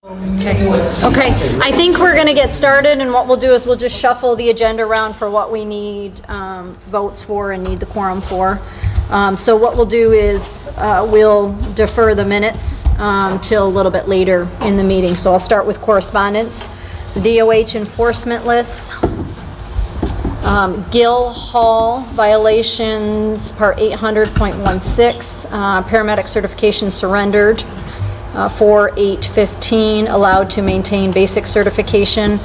Okay, I think we're going to get started, and what we'll do is we'll just shuffle the agenda around for what we need votes for and need the quorum for. So what we'll do is we'll defer the minutes till a little bit later in the meeting. So I'll start with correspondence. The DOH enforcement lists. Gill Hall violations, Part 800.16, paramedic certification surrendered. 4/8/15, allowed to maintain basic certification,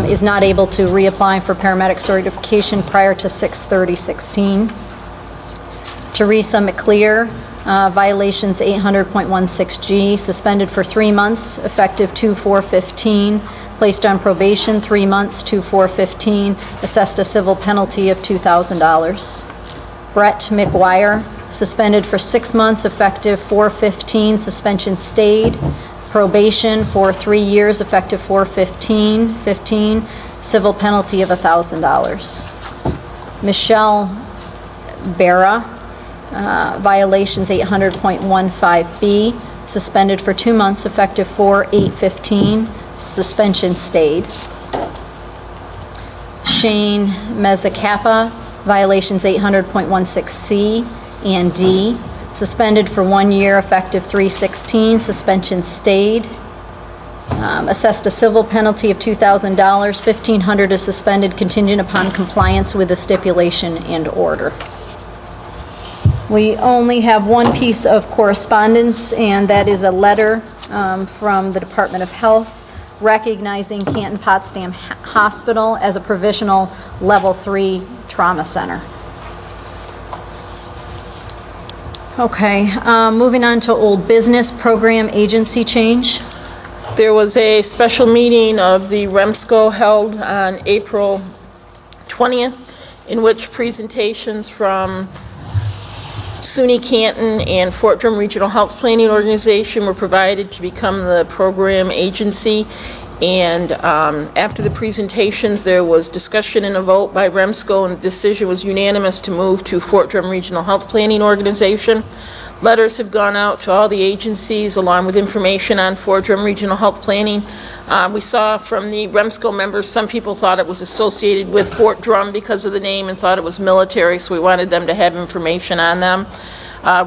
is not able to reapply for paramedic certification prior to 6/30/16. Teresa McClear, violations 800.16G, suspended for 3 months, effective 2/4/15, placed on probation 3 months, 2/4/15, assessed a civil penalty of $2,000. Brett McGuire, suspended for 6 months, effective 4/15, suspension stayed, probation for 3 years, effective 4/15/15, civil penalty of $1,000. Michelle Barra, violations 800.15B, suspended for 2 months, effective 4/8/15, suspension stayed. Shane Mezzacappa, violations 800.16C and D, suspended for 1 year, effective 3/16, suspension stayed. Assessed a civil penalty of $2,000, $1,500 is suspended contingent upon compliance with the stipulation and order. We only have one piece of correspondence, and that is a letter from the Department of Health recognizing Canton Potsdam Hospital as a provisional Level 3 trauma center. Okay, moving on to old business, program agency change. There was a special meeting of the REMSCO held on April 20th, in which presentations from SUNY Canton and Fort Drum Regional Health Planning Organization were provided to become the program agency. And after the presentations, there was discussion and a vote by REMSCO, and the decision was unanimous to move to Fort Drum Regional Health Planning Organization. Letters have gone out to all the agencies along with information on Fort Drum Regional Health Planning. We saw from the REMSCO members, some people thought it was associated with Fort Drum because of the name and thought it was military, so we wanted them to have information on them.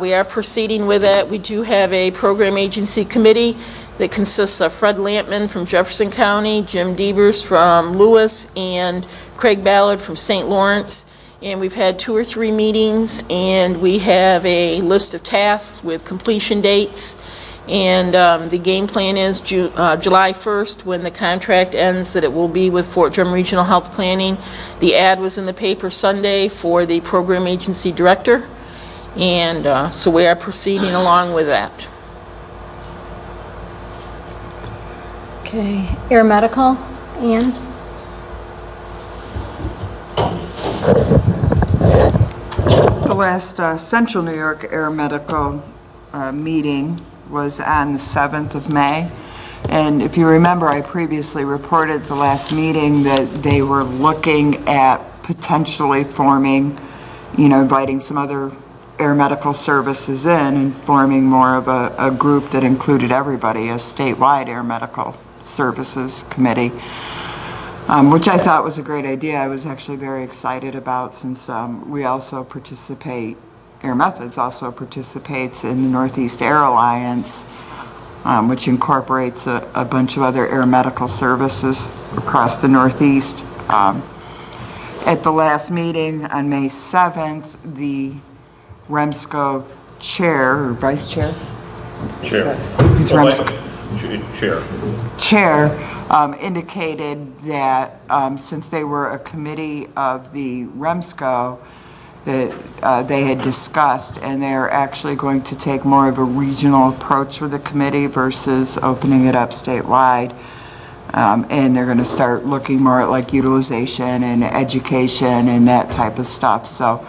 We are proceeding with it. We do have a program agency committee that consists of Fred Lampman from Jefferson County, Jim Devers from Lewis, and Craig Ballard from St. Lawrence. And we've had 2 or 3 meetings, and we have a list of tasks with completion dates. And the game plan is July 1st, when the contract ends, that it will be with Fort Drum Regional Health Planning. The ad was in the paper Sunday for the program agency director. And so we are proceeding along with that. Okay, air medical, Ann? The last Central New York Air Medical meeting was on the 7th of May. And if you remember, I previously reported at the last meeting that they were looking at potentially forming, inviting some other air medical services in and forming more of a group that included everybody, a statewide air medical services committee, which I thought was a great idea. I was actually very excited about, since we also participate, Air Methods also participates in the Northeast Air Alliance, which incorporates a bunch of other air medical services across the Northeast. At the last meeting on May 7th, the REMSCO chair, or vice chair? Chair. Who's REMSCO? Chair. Indicated that since they were a committee of the REMSCO, that they had discussed, and they're actually going to take more of a regional approach with the committee versus opening it up statewide. And they're going to start looking more at like utilization and education and that type of stuff. So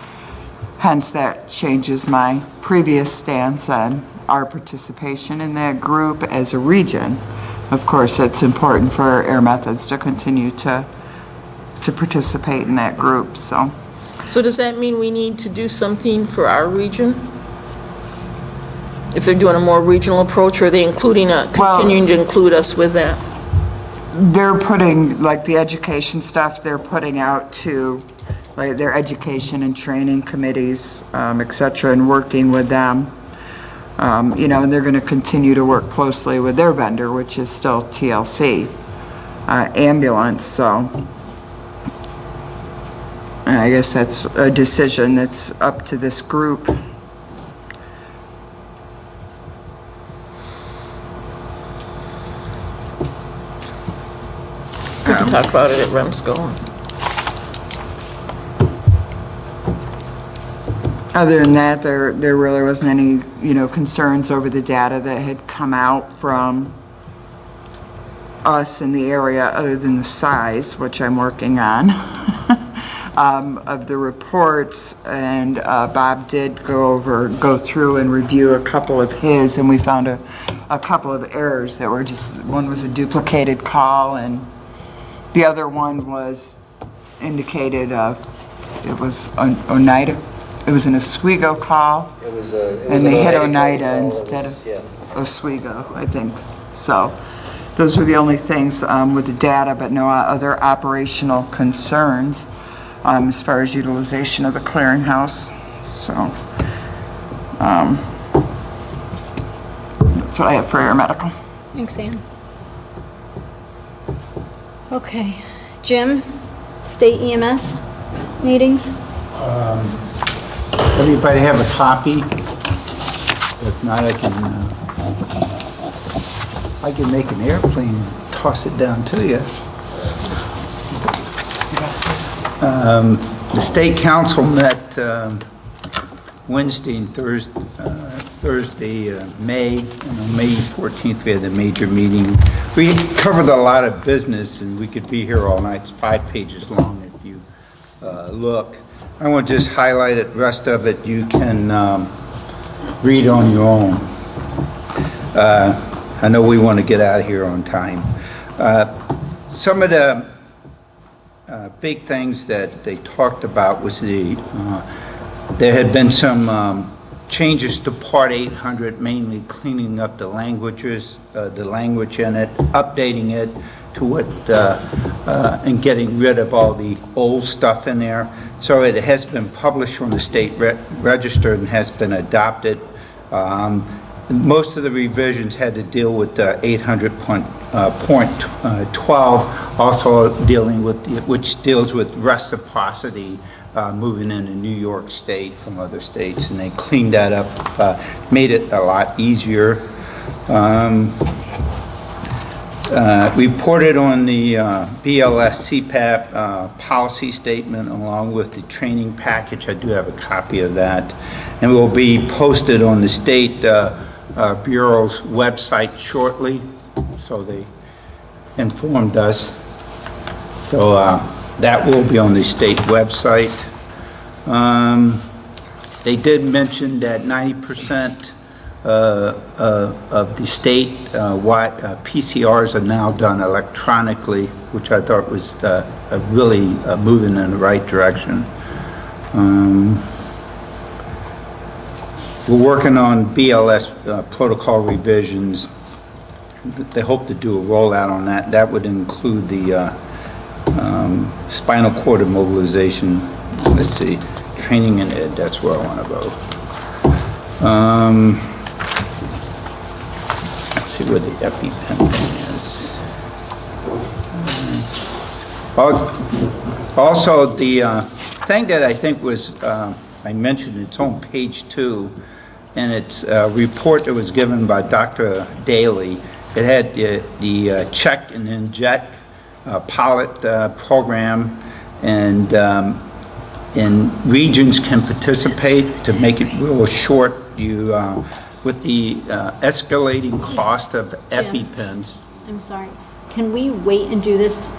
hence that changes my previous stance on our participation in that group as a region. Of course, it's important for Air Methods to continue to participate in that group. So So does that mean we need to do something for our region? if they're doing a more regional approach, or are they including, continuing to include us with that? They're putting, like the education stuff, they're putting out to, like, their education and training committees, et cetera, and working with them. You know, and they're going to continue to work closely with their vendor, which is still TLC Ambulance, so I guess that's a decision that's up to this group. We can talk about it at REMSCO. Other than that, there really wasn't any, you know, concerns over the data that had come out from us in the area, other than the size, which I'm working on, of the reports. And Bob did go through and review a couple of his, and we found a couple of errors that were just, one was a duplicated call, and the other one was indicated, it was Oneida. It was an Oswego call, and they hit Oneida instead of Oswego, I think. So those were the only things with the data, but no other operational concerns as far as utilization of the clearinghouse. So that's what I have for air medical. Thanks, Ann. Okay. Jim, state EMS meetings? Everybody have a copy? If not, I can make an airplane and toss it down to you. The state council met Wednesday and Thursday, May, and on May 14th we had a major meeting. We covered a lot of business, and we could be here all night. It's 5 pages long if you look. I want to just highlight it. The rest of it you can read on your own. I know we want to get out of here on time. Some of the big things that they talked about was there had been some changes to Part 800, mainly cleaning up the language in it, updating it to what, and getting rid of all the old stuff in there. So it has been published from the state register and has been adopted. Most of the revisions had to deal with the 800.12, also dealing with which deals with reciprocity moving into New York State from other states, and they cleaned that up, made it a lot easier. Reported on the BLS CPAP policy statement along with the training package. I do have a copy of that, and will be posted on the state Bureau's website shortly, so they informed us. So that will be on the state website. They did mention that 90% of the state PCRs are now done electronically, which I thought was really moving in the right direction. We're working on BLS protocol revisions. They hope to do a rollout on that. That would include the spinal cord immobilization. Let's see, training and ed, that's where I want to go. Let's see where the EpiPen thing is. Also, the thing that I think was, I mentioned, it's on page 2, and it's a report that was given by Dr. Daly. It had the check and inject pilot program, and regions can participate. To make it real short, you with the escalating cost of EpiPens. I'm sorry. Can we wait and do this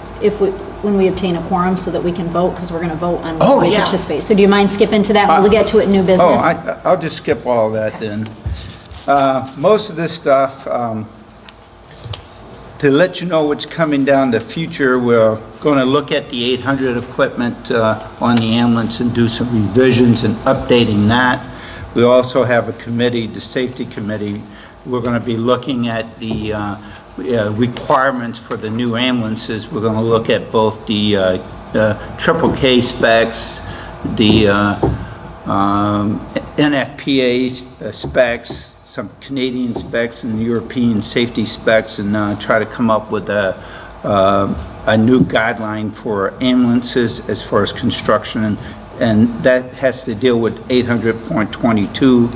when we obtain a quorum so that we can vote? Because we're going to vote on whether we participate. So do you mind skipping to that? We'll get to it in new business. I'll just skip all that then. Most of this stuff, to let you know what's coming down the future, we're going to look at the 800 equipment on the ambulance and do some revisions and updating that. We also have a committee, the safety committee. We're going to be looking at the requirements for the new ambulances. We're going to look at both the triple K specs, the NFPA specs, some Canadian specs and European safety specs, and try to come up with a new guideline for ambulances as far as construction, and that has to deal with 800.22.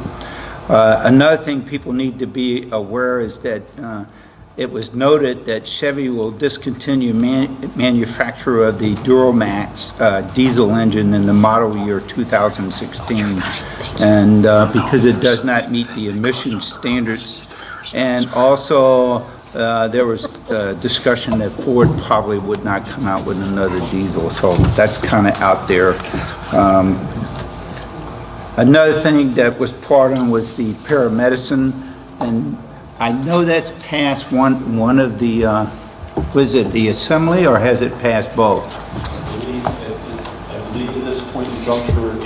Another thing people need to be aware is that it was noted that Chevy will discontinue manufacture of the Duramax diesel engine in the model year 2016, and because it does not meet the emission standards. And also, there was discussion that Ford probably would not come out with another diesel, so that's kind of out there. Another thing that was brought on was the paramedicine, and I know that's passed one of the, was it the assembly, or has it passed both? I believe at this point in juncture, it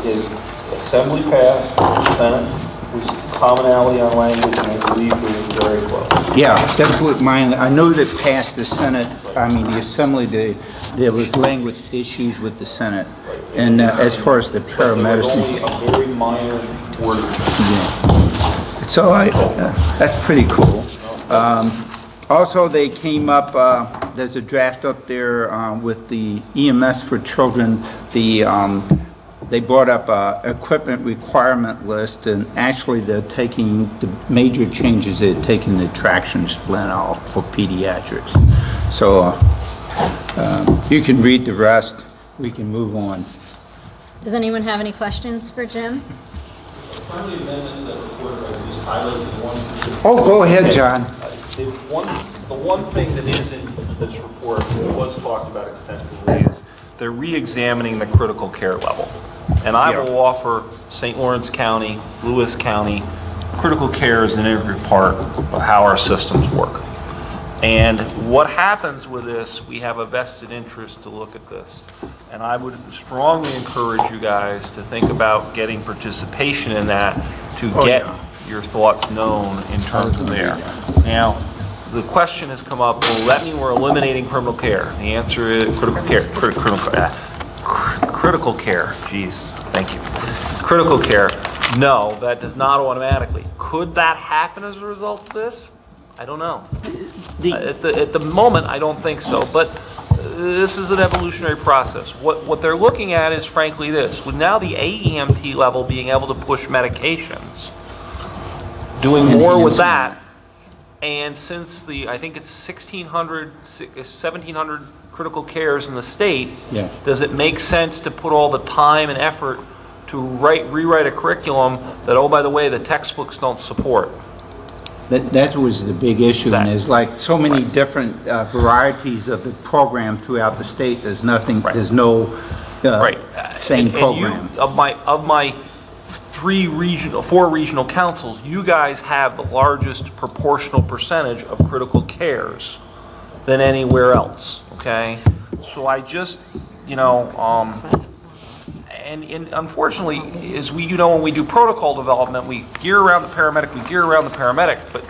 is assembly passed, Senate, which is commonality on language, and I believe we're very close. Yeah, that's what mine, I know that passed the Senate, I mean, the assembly, there was language issues with the Senate. And as far as the paramedicine. Only a very minor word. Yeah. So that's pretty cool. Also, they came up, there's a draft up there with the EMS for children. They brought up a equipment requirement list, and actually they're taking the major changes. They're taking the traction splint off for pediatrics. So you can read the rest. We can move on. Does anyone have any questions for Jim? Friendly amendments that report, I just highlighted one. Oh, go ahead, John. The one thing that is in this report, which was talked about extensively, is they're re-examining the critical care level. And I will offer St. Lawrence County, Lewis County, critical care is an integral part of how our systems work. And what happens with this, we have a vested interest to look at this. And I would strongly encourage you guys to think about getting participation in that to get your thoughts known in terms of there. Now, the question has come up, well, that mean we're eliminating criminal care? The answer is critical care, critical care, geez, thank you. Critical care, no, that does not automatically. Could that happen as a result of this? I don't know. At the moment, I don't think so, but this is an evolutionary process. What they're looking at is frankly this, with now the AEMT level being able to push medications, doing more with that, and since I think it's 1,700 critical cares in the state, does it make sense to put all the time and effort to rewrite a curriculum that, oh, by the way, the textbooks don't support? That was the big issue, and there's like so many different varieties of the program throughout the state. There's nothing, there's no same program. Of my 4 regional councils, you guys have the largest proportional percentage of critical cares than anywhere else, okay? So I just, and unfortunately, as when we do protocol development, we gear around the paramedic, but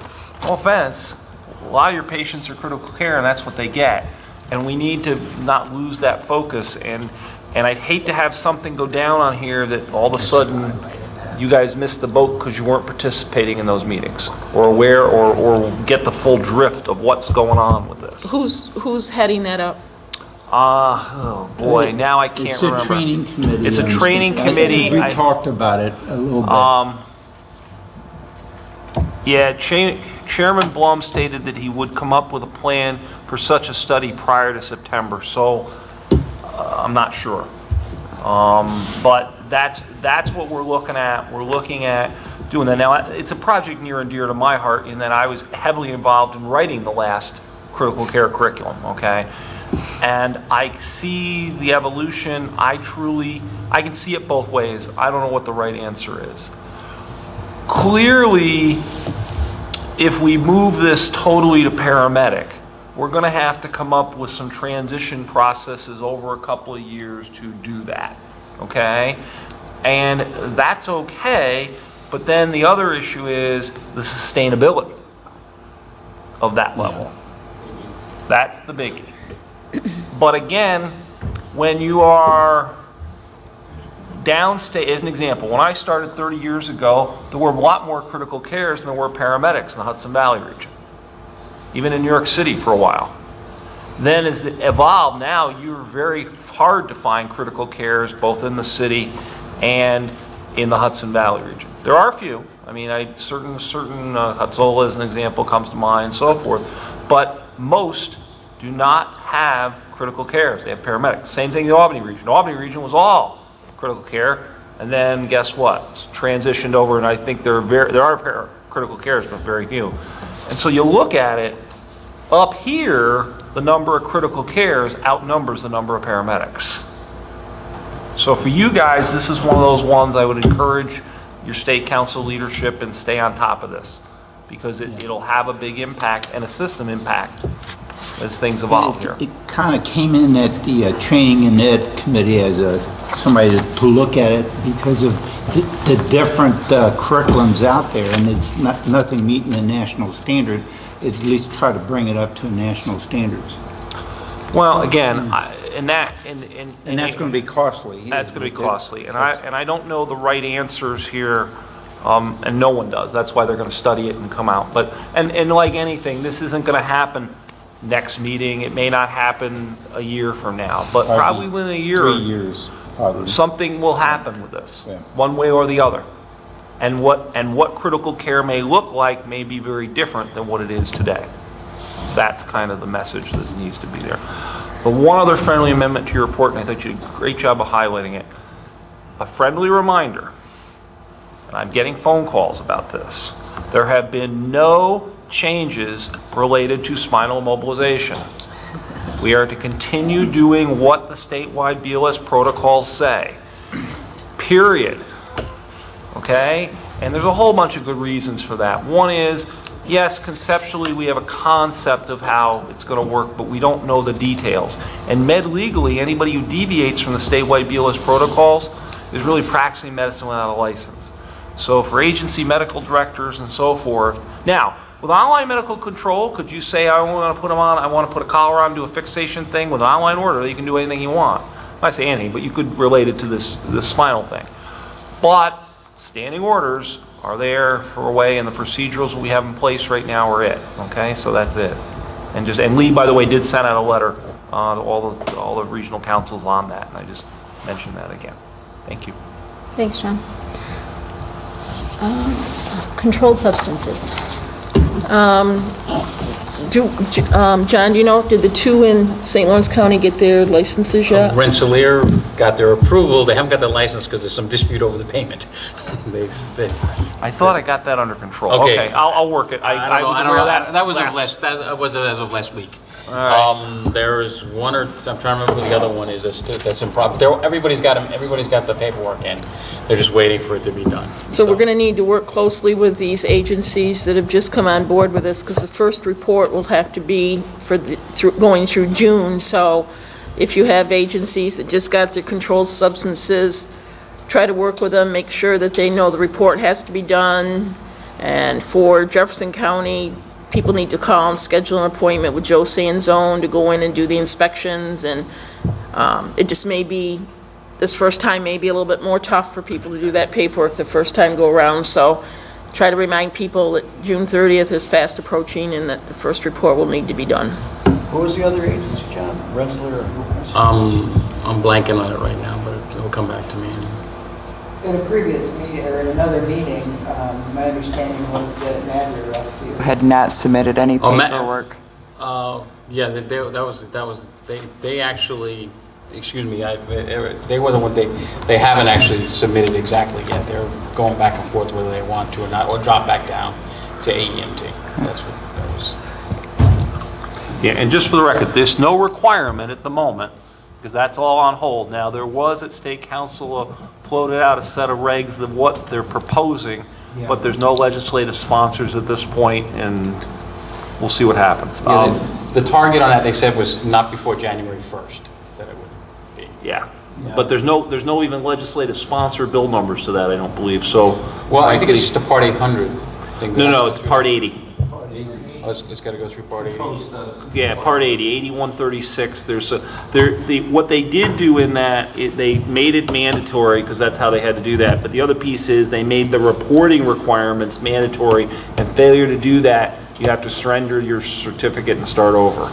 no offense, a lot of your patients are critical care and that's what they get. And we need to not lose that focus, and I'd hate to have something go down on here that all of a sudden you guys missed the boat because you weren't participating in those meetings or aware or get the full drift of what's going on with this. Who's heading that up? Oh boy, now I can't remember. It's a training committee. It's a training committee. We talked about it a little bit. Yeah, Chairman Blum stated that he would come up with a plan for such a study prior to September, so I'm not sure. But that's what we're looking at. We're looking at doing that. Now, it's a project near and dear to my heart in that I was heavily involved in writing the last critical care curriculum, okay? And I see the evolution. I can see it both ways. I don't know what the right answer is. Clearly, if we move this totally to paramedic, we're going to have to come up with some transition processes over a couple of years to do that, okay? And that's okay, but then the other issue is the sustainability of that level. That's the biggie. But again, when you are downstate, as an example, when I started 30 years ago, there were a lot more critical cares than there were paramedics in the Hudson Valley region, even in New York City for a while. Then as it evolved, now you're very hard to find critical cares both in the city and in the Hudson Valley region. There are a few. I mean, certain Hutzola as an example comes to mind, so forth. But most do not have critical cares. They have paramedics. Same thing in the Albany region. The Albany region was all critical care, and then guess what? It's transitioned over, and I think there are critical cares, but very few. And so you look at it, up here, the number of critical cares outnumbers the number of paramedics. So for you guys, this is one of those ones I would encourage your state council leadership and stay on top of this, because it'll have a big impact and a system impact as things evolve here. It kind of came in at the Training and Ed Committee as somebody to look at it because of the different curriculums out there, and it's nothing meeting the national standard. It's at least try to bring it up to national standards. Well, again, and that's going to be costly. That's going to be costly, and I don't know the right answers here, and no one does. That's why they're going to study it and come out. But and like anything, this isn't going to happen next meeting. It may not happen a year from now, but probably within a year, 3 years, probably. something will happen with this, Yeah. one way or the other. And what critical care may look like may be very different than what it is today. That's kind of the message that needs to be there. The one other friendly amendment to your report, and I thought you did a great job of highlighting it, a friendly reminder, and I'm getting phone calls about this, there have been no changes related to spinal immobilization. We are to continue doing what the statewide BLS protocols say, period. Okay? And there's a whole bunch of good reasons for that. One is, yes, conceptually we have a concept of how it's going to work, but we don't know the details. And med-legally, anybody who deviates from the statewide BLS protocols is really practicing medicine without a license. So for agency medical directors and so forth. Now, with online medical control, could you say, I want to put them on, I want to put a collar on, do a fixation thing with an online order? You can do anything you want. I say anything, but you could relate it to this spinal thing. But standing orders are there for a way, and the procedurals we have in place right now are it. Okay, so that's it. And Lee, by the way, did send out a letter to all the regional councils on that, and I just mentioned that again. Thank you. Thanks, John. Controlled substances. John, do you know, did the two in St. Lawrence County get their licenses yet? Rensselaer got their approval. They haven't got their license because there's some dispute over the payment. I thought I got that under control. Okay. I'll work it. I was aware of that. That was as of last week. There's one, or I'm trying to remember who the other one is that's in progress. Everybody's got them. Everybody's got the paperwork in. They're just waiting for it to be done. So we're going to need to work closely with these agencies that have just come on board with this, because the first report will have to be for going through June. So if you have agencies that just got their controlled substances, try to work with them, make sure that they know the report has to be done. And for Jefferson County, people need to call and schedule an appointment with Joe Sanzone to go in and do the inspections, and it just may be, this first time may be a little bit more tough for people to do that paperwork the first time go around, so try to remind people that June 30th is fast approaching and that the first report will need to be done. What was the other agency, John? Rensselaer? I'm blanking on it right now, but it'll come back to me. In a previous meeting, or in another meeting, my understanding was that Madrid Rescue had not submitted any paperwork. Yeah, they actually, excuse me, they were the one, they haven't actually submitted exactly yet. They're going back and forth whether they want to or not, or drop back down to AEMT. That's what that was. Yeah, and just for the record, there's no requirement at the moment, because that's all on hold. Now, there was at State Council floated out a set of regs of what they're proposing, but there's no legislative sponsors at this point, and we'll see what happens. The target on that, they said, was not before January 1st that it would be. Yeah, But there's no even legislative sponsor bill numbers to that, I don't believe, so. Well, I think it's just a Part 800 thing. No, it's Part 80. Oh, it's got to go through Part 80. Yeah, Part 80, 8136, what they did do in that, they made it mandatory, because that's how they had to do that, but the other piece is, they made the reporting requirements mandatory, and failure to do that, you have to surrender your certificate and start over.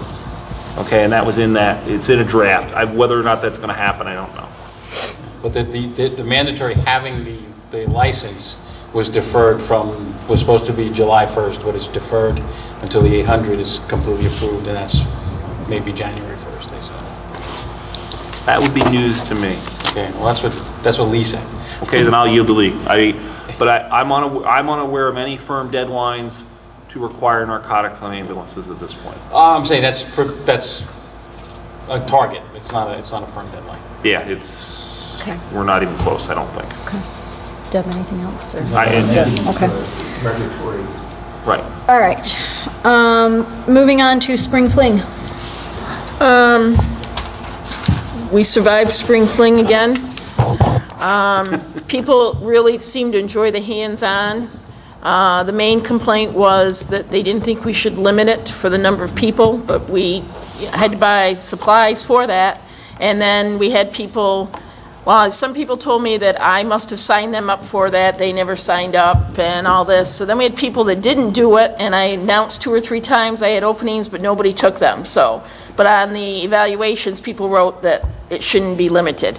Okay, and that was in that, it's in a draft. Whether or not that's gonna happen, I don't know. But the mandatory having the license was deferred was supposed to be July 1st, but it's deferred until the 800 is completely approved, and that's maybe January 1st, they said. That would be news to me. Okay, well, that's what Lee said. Okay, then I'll yield to Lee. I'm unaware of any firm deadlines to require narcotics on ambulances at this point. I'm saying that's a target. It's not a firm deadline. Yeah, Okay. we're not even close, I don't think. Okay. Deb, anything else? Or? Okay. Regulatory. Right. All right. Moving on to Spring Fling. We survived Spring Fling again. People really seem to enjoy the hands-on. The main complaint was that they didn't think we should limit it for the number of people, but we had to buy supplies for that. And then we had people, well, some people told me that I must have signed them up for that. They never signed up and all this. So then we had people that didn't do it, and I announced 2 or 3 times I had openings, but nobody took them. So, but on the evaluations, people wrote that it shouldn't be limited.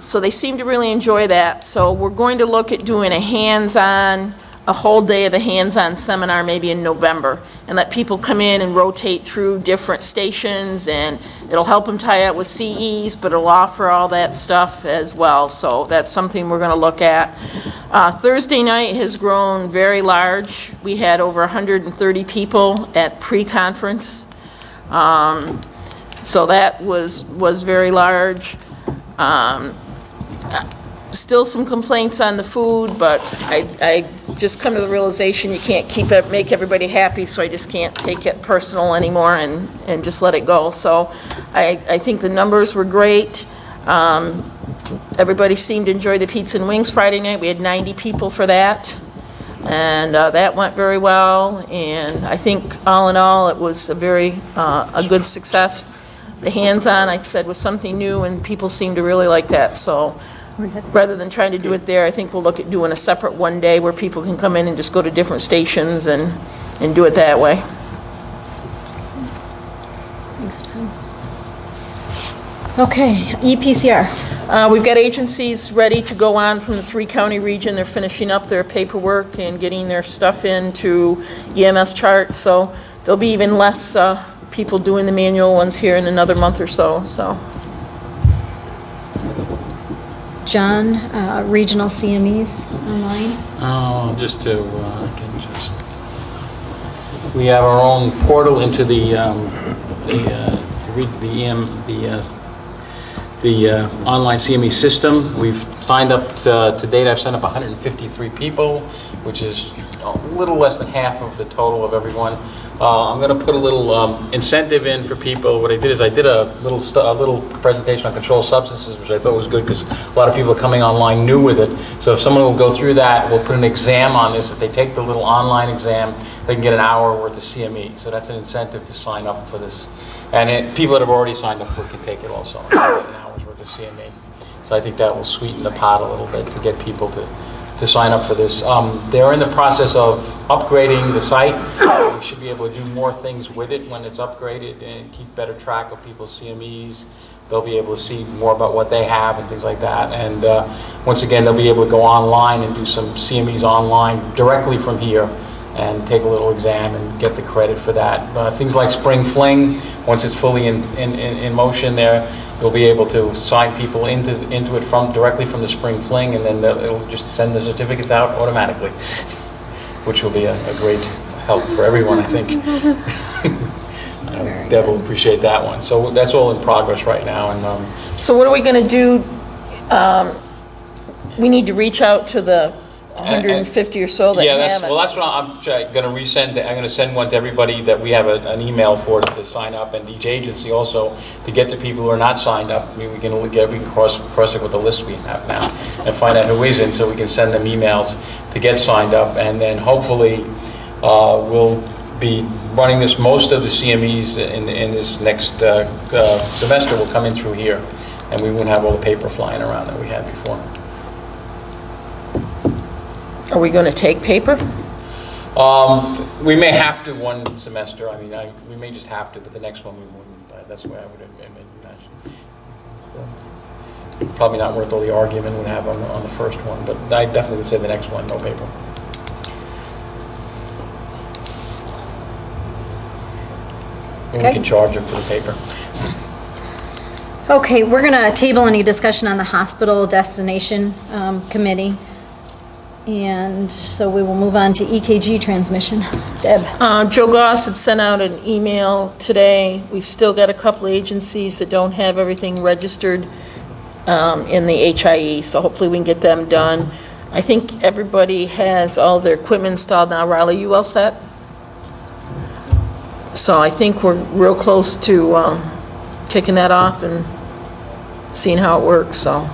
So they seem to really enjoy that. So we're going to look at doing a whole day of a hands-on seminar maybe in November, and let people come in and rotate through different stations, and it'll help them tie out with CEs, but it'll offer all that stuff as well. So that's something we're going to look at. Thursday night has grown very large. We had over 130 people at pre-conference. So that was very large. Still some complaints on the food, but I just come to the realization you can't make everybody happy, so I just can't take it personal anymore and just let it go. So I think the numbers were great. Everybody seemed to enjoy the pizza and wings Friday night. We had 90 people for that, and that went very well. And I think all in all, it was a good success. The hands-on, like I said, was something new, and people seemed to really like that. So rather than trying to do it there, I think we'll look at doing a separate one day where people can come in and just go to different stations and do it that way. Thanks, Tom. Okay, EPCR. We've got agencies ready to go on from the 3-county region. They're finishing up their paperwork and getting their stuff into EMS chart, so there'll be even less people doing the manual ones here in another month or so. John, regional CMEs online. Oh, we have our own portal into the online CME system. We've signed up, to date, I've signed up 153 people, which is a little less than half of the total of everyone. I'm going to put a little incentive in for people. What I did is I did a little presentation on controlled substances, which I thought was good because a lot of people are coming online new with it. So if someone will go through that, we'll put an exam on this. If they take the little online exam, they can get an hour worth of CME. So that's an incentive to sign up for this. And people that have already signed up for it can take it also, an hour's worth of CME. So I think that will sweeten the pot a little bit to get people to sign up for this. They're in the process of upgrading the site. We should be able to do more things with it when it's upgraded and keep better track of people's CMEs. They'll be able to see more about what they have and things like that. And once again, they'll be able to go online and do some CMEs online directly from here and take a little exam and get the credit for that. Things like Spring Fling, once it's fully in motion there, you'll be able to sign people into it directly from the Spring Fling, and then it'll just send the certificates out automatically, which will be a great help for everyone, I think. Deb will appreciate that one. So that's all in progress right now. And So what are we going to do? We need to reach out to the 150 or so that Yeah, haven't. well, that's what I'm gonna resend, I'm gonna send one to everybody that we have an email for to sign up, and each agency also, to get the people who are not signed up. I mean, we can cross it with the list we have now, and find out who isn't, so we can send them emails to get signed up, and then hopefully, we'll be running this, most of the CMEs in this next semester will come in through here, and we won't have all the paper flying around that we had before. Are we going to take paper? We may have to one semester, I mean, we may just have to, but the next one we wouldn't. That's the way I would imagine. So, probably not worth all the argument we'd have on the first one, but I definitely would say the next one, no paper. And we Okay. can charge them for the paper. Okay, we're going to table any discussion on the hospital destination committee. And so we will move on to EKG transmission. Deb? Joe Goss had sent out an email today. We've still got a couple agencies that don't have everything registered in the HIE, so hopefully we can get them done. I think everybody has all their equipment installed now. Riley, you all set? So I think we're real close to kicking that off and seeing how it works, so.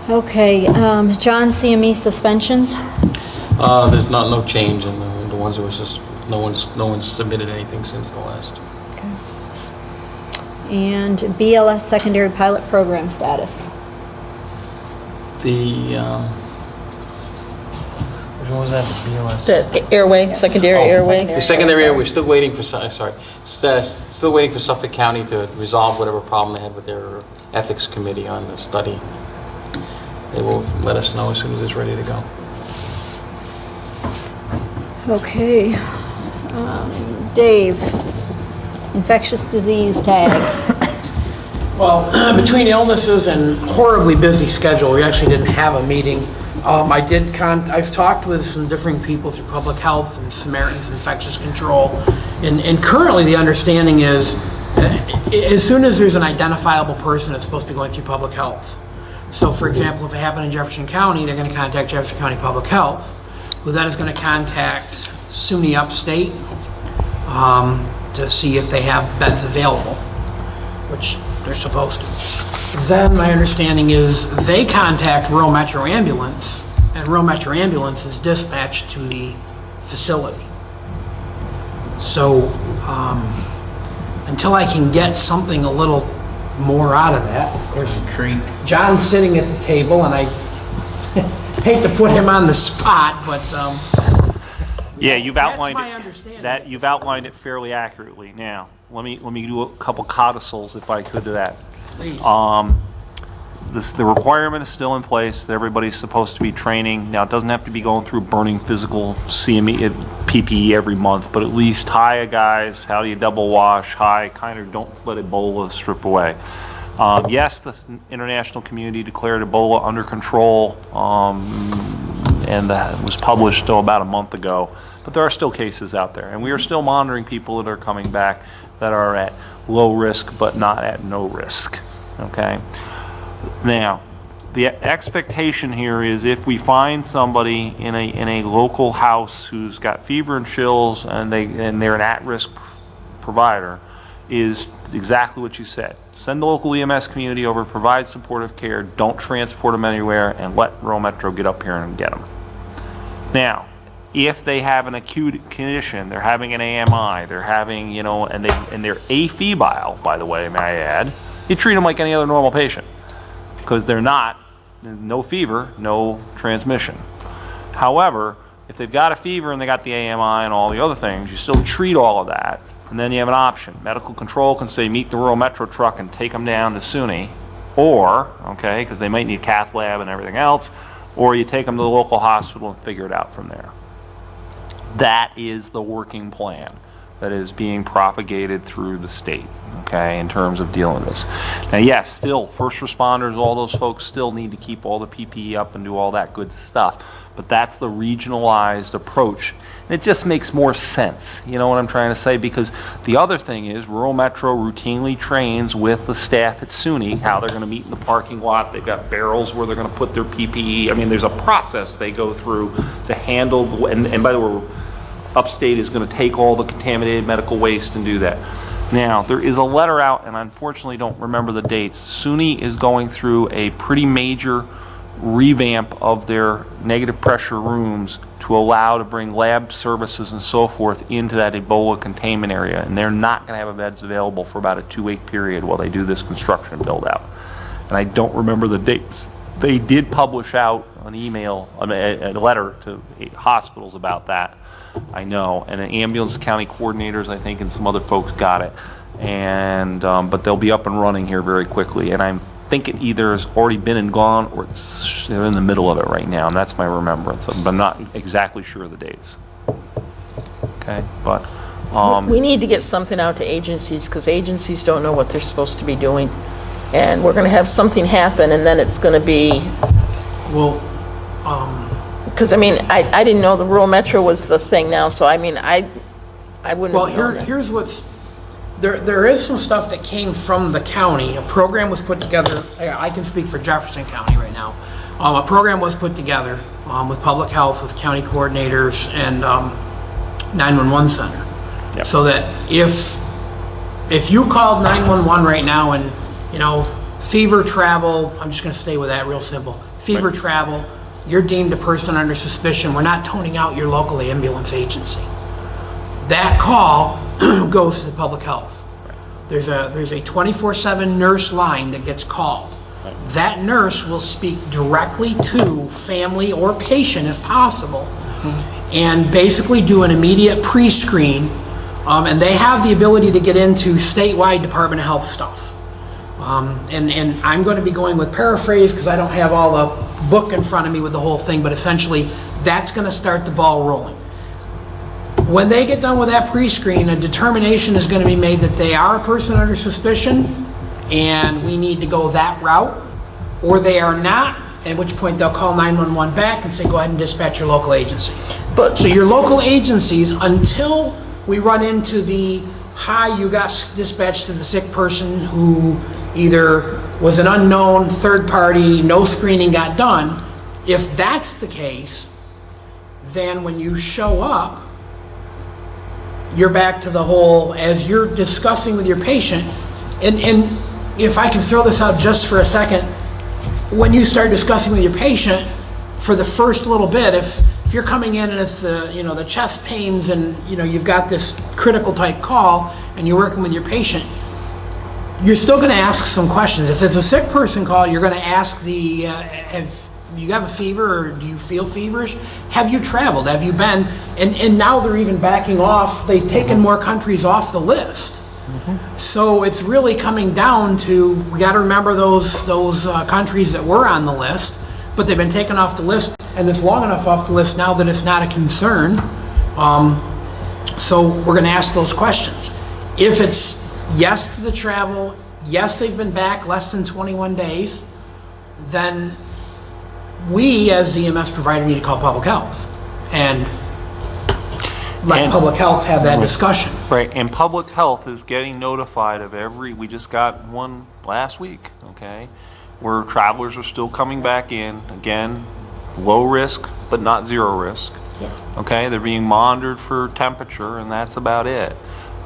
Okay, John, CME suspensions? There's no change in the ones that was just, no one's submitted anything since the last. And BLS secondary pilot program status. The, which one was that, the BLS? The airway, secondary airway. The secondary, we're still waiting for, still waiting for Suffolk County to resolve whatever problem they had with their ethics committee on the study. They will let us know as soon as it's ready to go. Okay. Dave, infectious disease tag. Well, between illnesses and horribly busy schedule, we actually didn't have a meeting. I've talked with some different people through public health and Samaritan's infectious control, and currently the understanding is as soon as there's an identifiable person, it's supposed to be going through public health. So for example, if it happened in Jefferson County, they're going to contact Jefferson County Public Health, who then is going to contact SUNY Upstate to see if they have beds available, which they're supposed to. Then my understanding is they contact Rural Metro Ambulance, and Rural Metro Ambulance is dispatched to the facility. So until I can get something a little more out of that, of course, John's sitting at the table, and I hate to put him on the spot, but Yeah, you've outlined that's my understanding. that. You've outlined it fairly accurately. Now, let me do a couple codicils, if I could, to that. please. The requirement is still in place that everybody's supposed to be training. Now, it doesn't have to be going through burning physical CME, PPE every month, but at least HIA guys, how do you double wash, HIA, kind of don't let Ebola strip away. Yes, the international community declared Ebola under control, and that was published about a month ago, but there are still cases out there, and we are still monitoring people that are coming back that are at low risk but not at no risk, okay? Now, the expectation here is if we find somebody in a local house who's got fever and chills and they're an at-risk provider, is exactly what you said. Send the local EMS community over, provide supportive care, don't transport them anywhere, and let Rural Metro get up here and get them. Now, if they have an acute condition, they're having an AMI, they're having, and they're afebrile, by the way, may I add, you treat them like any other normal patient. Because they're not, no fever, no transmission. However, if they've got a fever and they got the AMI and all the other things, you still treat all of that, and then you have an option. Medical control can say, meet the Rural Metro truck and take them down to SUNY, or, okay, because they might need cath lab and everything else, or you take them to the local hospital and figure it out from there. That is the working plan. that is being propagated through the state, okay, in terms of dealing with this. Now, yes, still, first responders, all those folks still need to keep all the PPE up and do all that good stuff, but that's the regionalized approach. And it just makes more sense, you know what I'm trying to say? Because the other thing is, Rural Metro routinely trains with the staff at SUNY how they're going to meet in the parking lot. They've got barrels where they're going to put their PPE. I mean, there's a process they go through to handle, and by the way, Upstate is going to take all the contaminated medical waste and do that. Now, there is a letter out, and I unfortunately don't remember the dates. SUNY is going through a pretty major revamp of their negative pressure rooms to allow to bring lab services and so forth into that Ebola containment area, and they're not going to have beds available for about a 2-week period while they do this construction build out. And I don't remember the dates. They did publish out an email, a letter to hospitals about that, I know, and the ambulance county coordinators, I think, and some other folks got it, and but they'll be up and running here very quickly, and I'm thinking either it's already been and gone, or they're in the middle of it right now, and that's my remembrance, but I'm not exactly sure of the dates. Okay, but We need to get something out to agencies, because agencies don't know what they're supposed to be doing. And we're going to have something happen, and then it's going to be, Well, because, I mean, I didn't know the rural metro was the thing now, so I mean, I wouldn't well, have known that. here's what's, there is some stuff that came from the county. A program was put together, I can speak for Jefferson County right now. A program was put together with public health, with county coordinators, and 911 center. Yep. So that if you called 911 right now and, you know, fever, travel, I'm just going to stay with that real simple. Fever, Right. travel, you're deemed a person under suspicion. We're not toning out your local ambulance agency. That call goes to the public health. There's a 24/7 nurse line that gets called. That nurse will speak directly to family or patient if possible, and basically do an immediate pre-screen, and they have the ability to get into statewide Department of Health stuff. And I'm going to be going with paraphrase because I don't have all the book in front of me with the whole thing, but essentially that's going to start the ball rolling. When they get done with that pre-screen, a determination is going to be made that they are a person under suspicion and we need to go that route, or they are not, at which point they'll call 911 back and say, go ahead and dispatch your local agency. But So your local agencies, until we run into the, hi, you got dispatched to the sick person who either was an unknown third party, no screening got done, if that's the case, then when you show up, you're back to the whole, as you're discussing with your patient, and if I can throw this out just for a second, when you start discussing with your patient, for the first little bit, if you're coming in and it's the, you know, the chest pains and, you know, you've got this critical type call and you're working with your patient, you're still going to ask some questions. If it's a sick person call, you're going to ask the, do you have a fever or do you feel feverish? Have you traveled? Have you been? And now they're even backing off. They've taken more countries off the list. So it's really coming down to, we got to remember those countries that were on the list, but they've been taken off the list, and it's long enough off the list now that it's not a concern. So we're going to ask those questions. If it's yes to the travel, yes, they've been back less than 21 days, then we, as the EMS provider, need to call public health and let public health have that discussion. Right, and public health is getting notified of we just got one last week, okay? Where travelers are still coming back in, again, low risk, but not zero risk. Okay, they're being monitored for temperature, and that's about it.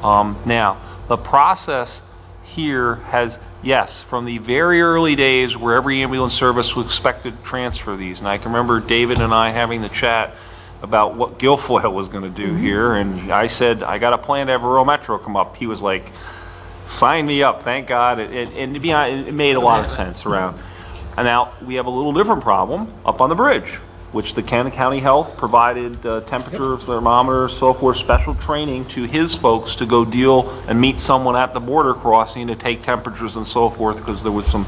Now, the process here has, yes, from the very early days where every ambulance service was expected to transfer these, and I can remember David and I having the chat about what Guilfoyle was going to do here, and I said, I got a plan to have Rural Metro come up. He was like, sign me up, thank God, and to be honest, it made a lot of sense around. And now, we have a little different problem up on the bridge, which the County Health provided temperature thermometers, so forth, special training to his folks to go deal and meet someone at the border crossing to take temperatures and so forth, because there was some,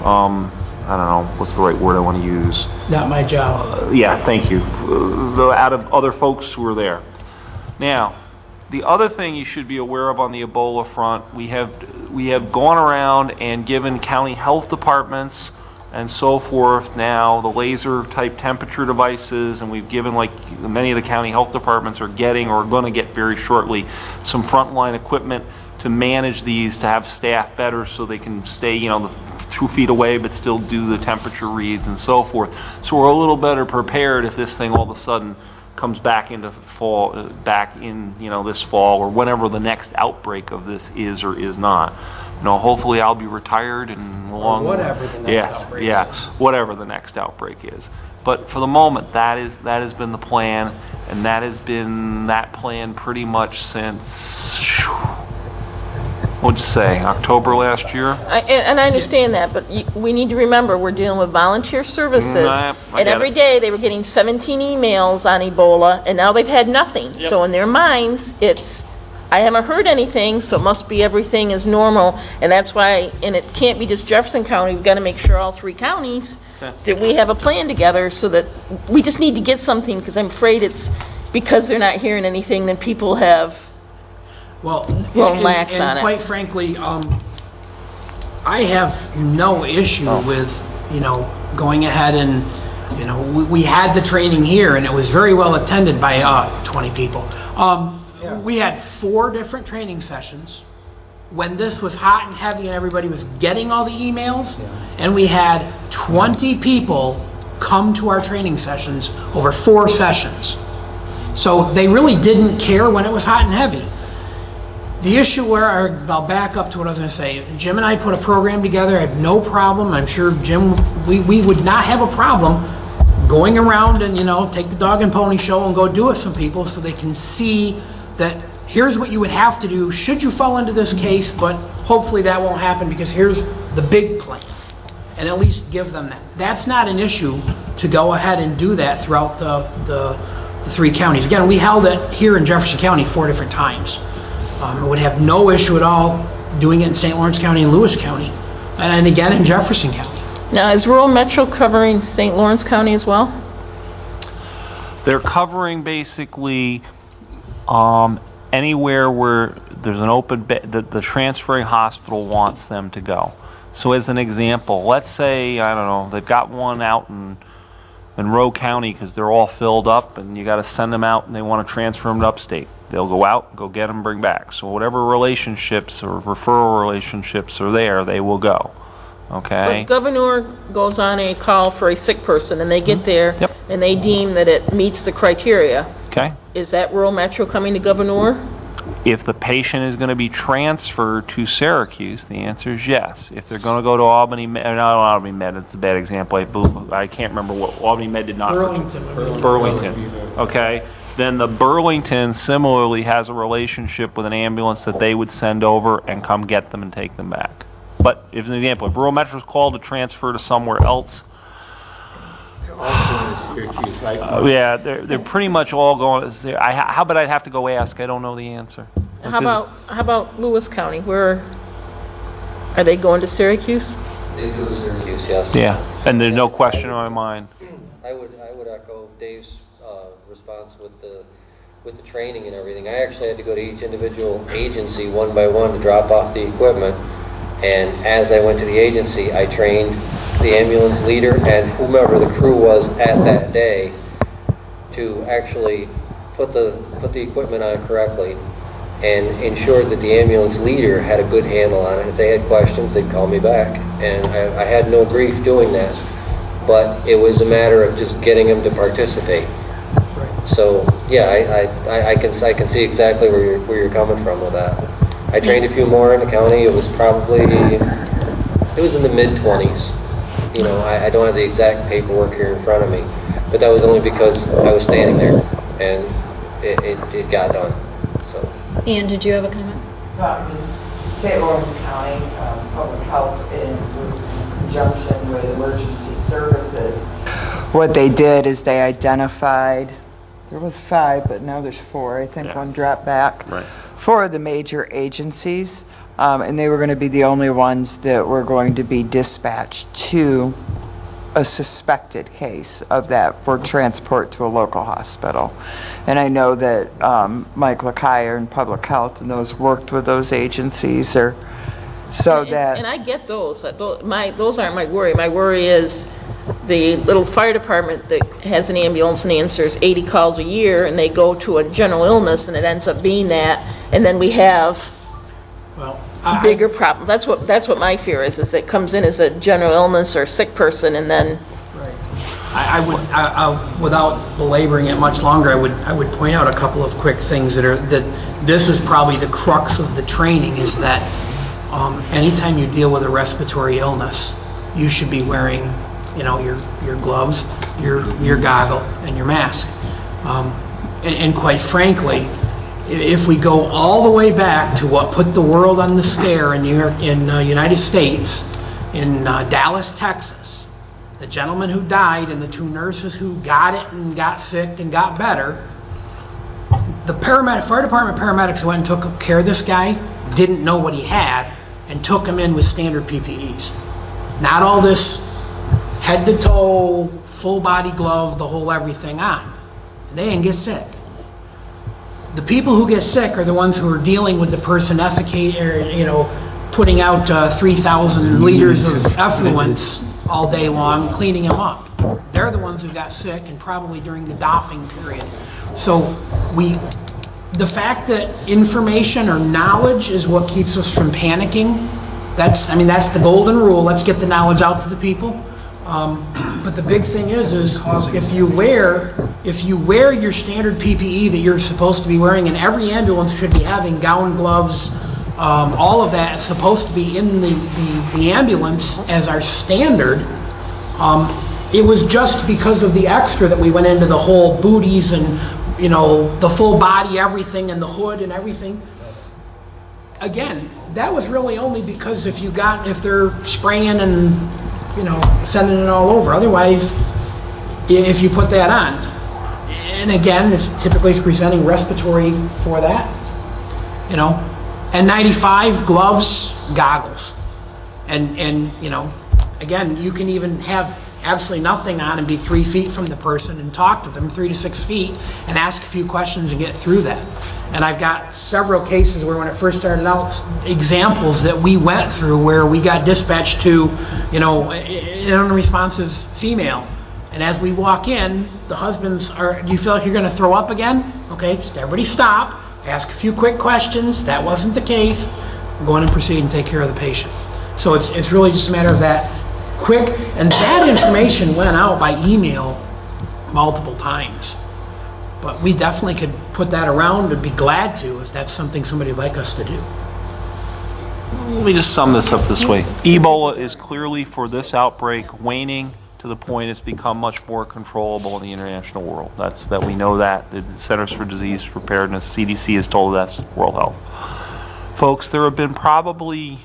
I don't know, what's the right word I want to use? Not my job. Yeah, thank you. Out of other folks who were there. Now, The other thing you should be aware of on the Ebola front, we have gone around and given county health departments and so forth now the laser type temperature devices, and we've given, like many of the county health departments are getting or are going to get very shortly, some frontline equipment to manage these, to have staff better so they can stay, you know, 2 feet away but still do the temperature reads and so forth. So we're a little better prepared if this thing all of a sudden comes back into fall, back in, you know, this fall or whenever the next outbreak of this is or is not. You know, hopefully I'll be retired and long. whatever the next outbreak is. Whatever the next outbreak is. But for the moment, that has been the plan, and that has been that plan pretty much since, what'd you say, October last year? And I understand that, but we need to remember, we're dealing with volunteer services. I And get every it. day, they were getting 17 emails on Ebola, and now they've had nothing. So in their minds, it's, I haven't heard anything, so it must be everything is normal. And that's why, and it can't be just Jefferson County, we've got to make sure all 3 counties, that we have a plan together so that, we just need to get something, because I'm afraid it's, because they're not hearing anything, then people have, Well, Won't lax on and it. quite frankly, I have no issue with, you know, going ahead and, you know, we had the training here and it was very well attended by 20 people. We had 4 different training sessions when this was hot and heavy and everybody was getting all the emails. And we had 20 people come to our training sessions over 4 sessions. So they really didn't care when it was hot and heavy. The issue where, I'll back up to what I was going to say. Jim and I put a program together. I have no problem. I'm sure Jim, we would not have a problem going around and, you know, take the dog and pony show and go do it with some people so they can see that here's what you would have to do should you fall into this case, but hopefully that won't happen because here's the big plan. And at least give them that. That's not an issue to go ahead and do that throughout the 3 counties. Again, we held it here in Jefferson County 4 different times. I would have no issue at all doing it in St. Lawrence County and Lewis County, and again in Jefferson County. now, is rural metro covering St. Lawrence County as well? They're covering basically anywhere where there's an open bed that the transferring hospital wants them to go. So as an example, let's say, I don't know, they've got one out in Monroe County because they're all filled up and you got to send them out and they want to transfer them to upstate. They'll go out, go get them, bring back. So whatever relationships or referral relationships are there, they will go. Okay? But governor goes on a call for a sick person, and they get there, Yep. and they deem that it meets the criteria. Okay? Is that rural metro coming to governor? If the patient is going to be transferred to Syracuse, the answer is yes. If they're going to go to Albany, not Albany Med, it's a bad example. I can't remember what, Albany Med did not. Burlington. Okay? Then the Burlington similarly has a relationship with an ambulance that they would send over and come get them and take them back. But if an example, if Rural Metro's called to transfer to somewhere else, Syracuse, right? yeah, they're pretty much all going. How about I'd have to go ask? I don't know the answer. How about Lewis County? Where, are they going to Syracuse? They go to Syracuse, yes. Yeah, and there's no question in my mind. I would echo Dave's response with the training and everything. I actually had to go to each individual agency one by one to drop off the equipment. And as I went to the agency, I trained the ambulance leader and whomever the crew was at that day to actually put the equipment on correctly and ensured that the ambulance leader had a good handle on it. If they had questions, they'd call me back. And I had no grief doing that. But it was a matter of just getting them to participate. So, yeah, I can see exactly where you're coming from with that. I trained a few more in the county. It was in the mid-20s. You know, I don't have the exact paperwork here in front of me, but that was only because I was standing there and it got done, so. Ann, did you have a comment? Well, just St. Lawrence County Public Health in conjunction with emergency services. What they did is they identified, there was 5, but now there's 4. I think one dropped back. Right. 4 of the major agencies, and they were going to be the only ones that were going to be dispatched to a suspected case of that for transport to a local hospital. And I know that Mike Lacaille in Public Health and those worked with those agencies, or so that... And I get those. Those aren't my worry. My worry is the little fire department that has an ambulance and answers 80 calls a year, and they go to a general illness, and it ends up being that, and then we have Well, bigger problems. That's what my fear is it comes in as a general illness or sick person, and then... I would, without belaboring it much longer, I would point out a couple of quick things that this is probably the crux of the training, is that anytime you deal with a respiratory illness, you should be wearing, your gloves, your goggle, and your mask. And quite frankly, if we go all the way back to what put the world on the stare in United States, in Dallas, Texas, the gentleman who died and the 2 nurses who got it and got sick and got better, the fire department paramedics who went and took care of this guy didn't know what he had and took him in with standard PPEs. Not all this head to toe, full body glove, the whole everything on. And they didn't get sick. The people who get sick are the ones who are dealing with the person putting out 3,000 liters of effluents all day long, cleaning them up. They're the ones who got sick, and probably during the doffing period. So the fact that information or knowledge is what keeps us from panicking, that's the golden rule. Let's get the knowledge out to the people. But the big thing is if you wear your standard PPE that you're supposed to be wearing, and every ambulance should be having gown, gloves, all of that is supposed to be in the ambulance as our standard. It was just because of the extra that we went into the whole booties and the full body everything and the hood and everything. Again, that was really only because if they're spraying and sending it all over. Otherwise, if you put that on, and again, it's typically presenting respiratory for that, N95, gloves, goggles, and again, you can even have absolutely nothing on and be 3 feet from the person and talk to them, 3 to 6 feet, and ask a few questions and get through that. And I've got several cases where when it first started out, examples that we went through where we got dispatched to, an unresponsive female. And as we walk in, the husbands are, do you feel like you're gonna throw up again? Okay, just everybody stop, ask a few quick questions. That wasn't the case. Go in and proceed and take care of the patient. So it's really just a matter of that quick, and that information went out by email multiple times. But we definitely could put that around and be glad to if that's something somebody would like us to do. Let me just sum this up this way. Ebola is clearly, for this outbreak, waning to the point it's become much more controllable in the international world. That we know that. The Centers for Disease Preparedness, CDC, has told us that's World Health. Folks, there have been probably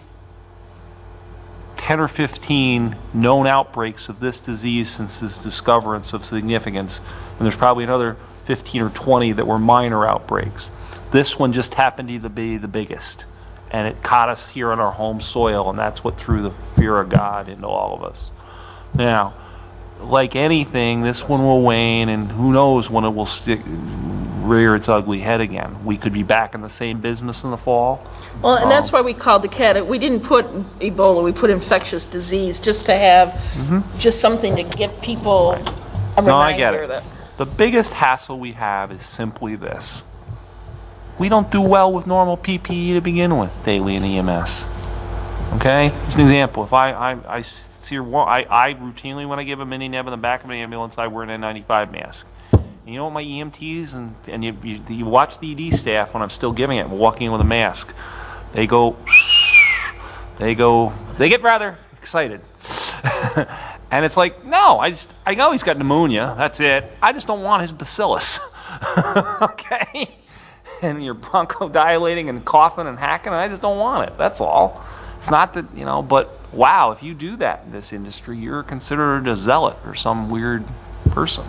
10 or 15 known outbreaks of this disease since its discoverance of significance, and there's probably another 15 or 20 that were minor outbreaks. This one just happened to be the biggest, and it caught us here on our home soil, and that's what threw the fear of God into all of us. Now, like anything, this one will wane, and who knows when it will rear its ugly head again. We could be back in the same business in the fall. Well, and that's why we called the cat. We didn't put Ebola, we put infectious disease, just to have just something to get people a No, I get reminder it. that. The biggest hassle we have is simply this. We don't do well with normal PPE to begin with, daily in EMS. Okay? As an example, if I see I routinely, when I give a mini neb in the back of an ambulance, I wear an N95 mask. And you know what my EMTs and you watch the ED staff when I'm still giving it, walking in with a mask. They get rather excited. And it's like, no, I know he's got pneumonia, that's it. I just don't want his bacillus. Okay? And you're bronchodilating and coughing and hacking, and I just don't want it, that's all. It's not that, but wow, if you do that in this industry, you're considered a zealot or some weird person.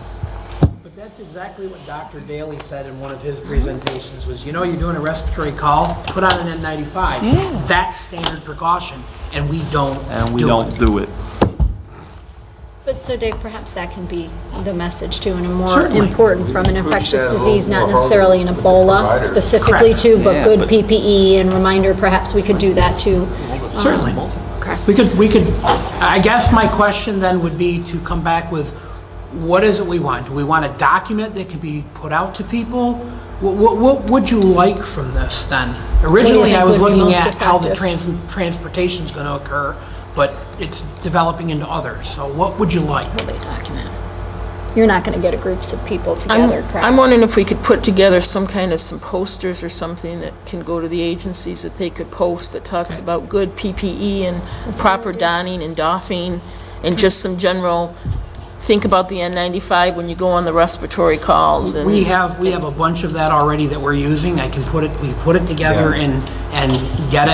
But that's exactly what Dr. Daly said in one of his presentations was, you're doing a respiratory call, put on an N95. Yeah. That's standard precaution, and we don't do it. But so Dave, perhaps that can be the message too, and a more Certainly. important from an Push infectious that a disease, little not more necessarily an harder with the Ebola providers. specifically Correct. too, but Yeah, good but- PPE and reminder, perhaps we could do that too. Certainly. Okay. We could, I guess my question then would be to come back with, what is it we want? Do we want a document that can be put out to people? What would you like from this then? Originally, think I was would be looking most at how the effective? transportation's going to occur, but it's developing into others. So what would you like? Probably document. You're not going to get a groups of people together, correct? I'm wondering if we could put together some posters or something that can go to the agencies that they could post that talks about good PPE and proper donning and doffing and just some general, think about the N95 when you go on the respiratory calls and. We have a bunch of that already that we're using. We put it together and get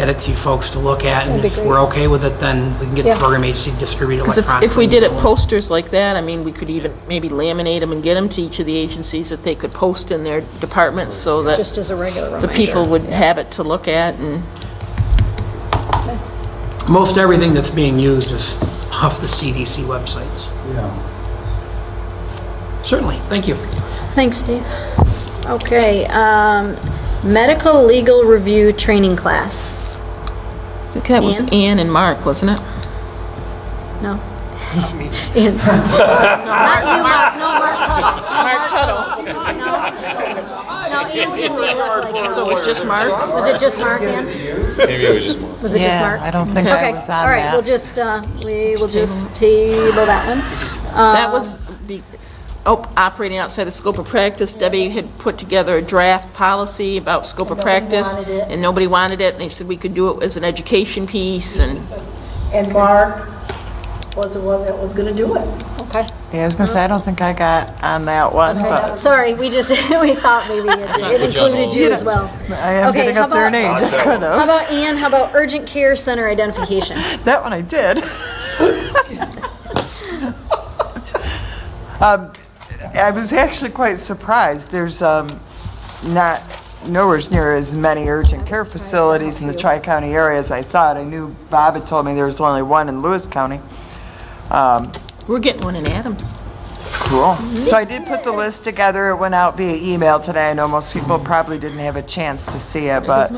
it to folks to look at. And That'd be if great. we're okay with it, then we can get the Yeah. program agency to distribute it Because electronically. if we did it posters like that, I mean, we could even maybe laminate them and get them to each of the agencies that they could post in their departments so that Just as a regular reminder. the people would have it to look at and. Most everything that's being used is off the CDC websites. Yeah. Certainly, thank you. Thanks, Dave. Okay, medical legal review training class. I think that was Ann? Ann and Mark, wasn't it? No? Ian's. Not you, Mark, no, Mark Tuttle. Mark Tuttle. No, Ian's giving me a look like. So it was just Mark? Was it just Mark, Ian? Maybe it was just more. Was it just Mark? I don't think Okay, I was on all right, that. we'll just, we will just table that one. That was operating outside the scope of practice. Debbie had put together a draft policy about scope of practice, wanted it. and nobody wanted it, and they said we could do it as an education piece, and And Mark was the one that was gonna do it. Okay. Yeah, I was gonna say, I don't think I got on that one, but Sorry, we just, we thought maybe it included you as well. I am Okay, getting how up there in about- age, I could How have. about Ian, how about urgent care center identification? That one I did. I was actually quite surprised. There's not, nowhere near as many urgent care facilities in the Tri-County area as I thought. I knew Bob had told me there was only one in Lewis County. we're getting one in Adams. Cool. So I did put the list together. It went out via email today. I know most people probably didn't have a chance to see it, but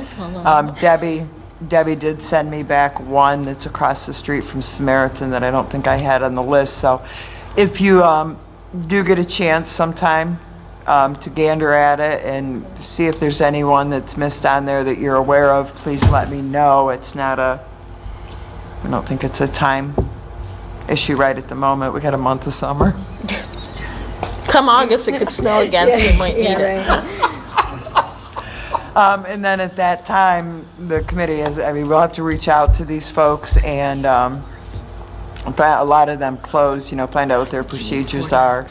Debbie did send me back one that's across the street from Samaritan that I don't think I had on the list. So if you do get a chance sometime to gander at it and see if there's anyone that's missed on there that you're aware of, please let me know. It's not I don't think it's a time issue right at the moment. We got a month of summer. Come August, it could snow again, so we might need it. Yeah, right. And then at that time, the committee we'll have to reach out to these folks and a lot of them close, find out what their procedures are,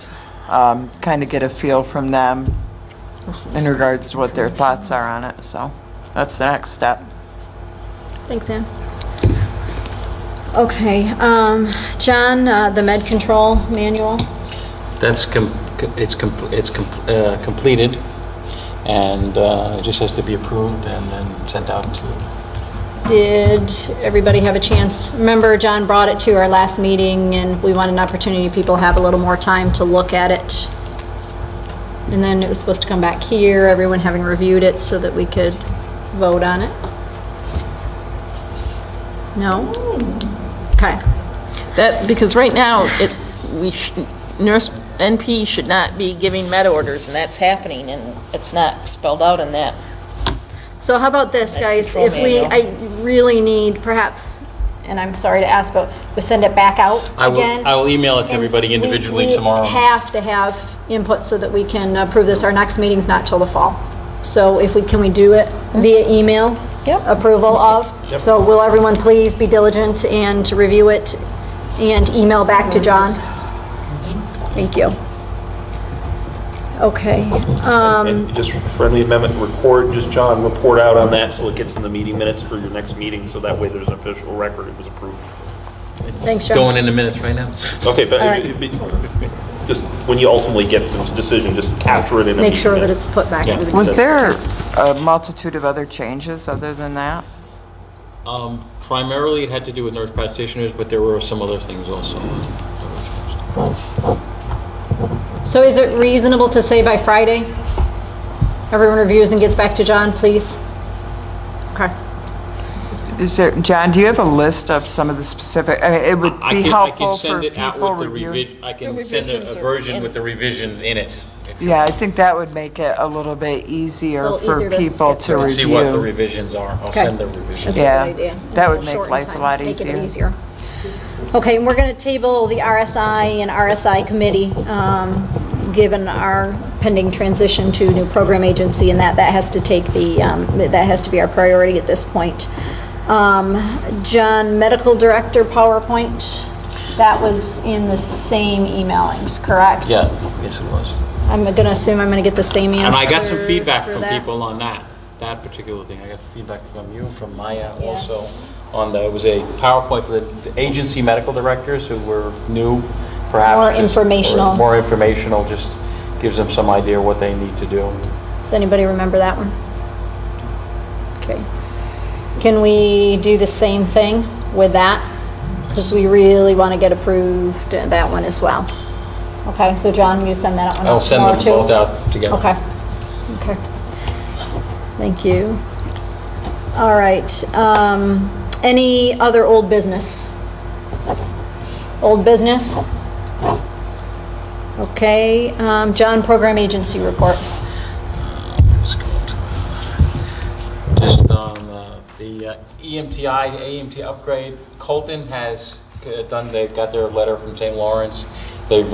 kind of get a feel from them in regards to what their thoughts are on it. So that's the next step. Thanks, Ann. Okay, John, the med control manual? That's, completed, and it just has to be approved and then sent out to. Did everybody have a chance? Remember, John brought it to our last meeting, and we wanted an opportunity, people have a little more time to look at it. And then it was supposed to come back here, everyone having reviewed it, so that we could vote on it. No? Okay. Because right now, nurse NP should not be giving med orders, and that's happening, and it's not spelled out in that. So how about this, guys? control If I manual. really need perhaps, and I'm sorry to ask, but we send it back out again? I will email it to And everybody individually tomorrow. We have to have input so that we can approve this. Our next meeting's not till the fall. So can we do it via email? Yep. Approval of? Yep. So will everyone please be diligent and to review it and email back to John? Thank you. Okay. And just friendly amendment, John, report out on that so it gets in the meeting minutes for your next meeting, so that way there's an official record it was approved. Thanks, John. Going in the minutes right now. Okay, but All right. just when you ultimately get this decision, just capture it in a meeting Make sure that minute. it's put back Yeah. into the. Was there a multitude of other changes other than that? Primarily, it had to do with nurse practitioners, but there were some other things also. So is it reasonable to say by Friday? Everyone reviews and gets back to John, please? Okay. Is there, John, do you have a list of some of the specific, I mean, it would I be can helpful send for it out people with the reviewing. I can The send revisions a are version in- with the revisions in it. Yeah, I think that would make it a little bit easier Little for easier to people get to through. See what the review. revisions are. I'll Okay. send the revisions. That's a Yeah, good idea. that would It'll make shorten life a time, lot Make easier. it easier. Okay, and we're going to table the RSI and RSI committee, given our pending transition to new program agency, and that has to take the, that has to be our priority at this point. John, medical director PowerPoint, that was in the same emailings, correct? Yeah, yes it was. I'm going to assume I'm going to get the same answer And I got some feedback for from that. people on that particular thing. I got feedback from you, from Maya Yes. also. It was a PowerPoint for the agency medical directors who were new, perhaps. More just- informational. or More informational, just gives them some idea what they need to do. Does anybody remember that one? Okay. Can we do the same thing with that? Because we really want to get approved that one as well. Okay, so John, you send that one I'll out send tomorrow them too? both out together. Okay, okay. Thank you. All right, any other old business? Old business? Okay, John, program agency report. Let's go to- Just on the EMTI, AMT upgrade, Colton has they've got their letter from St. Lawrence. They've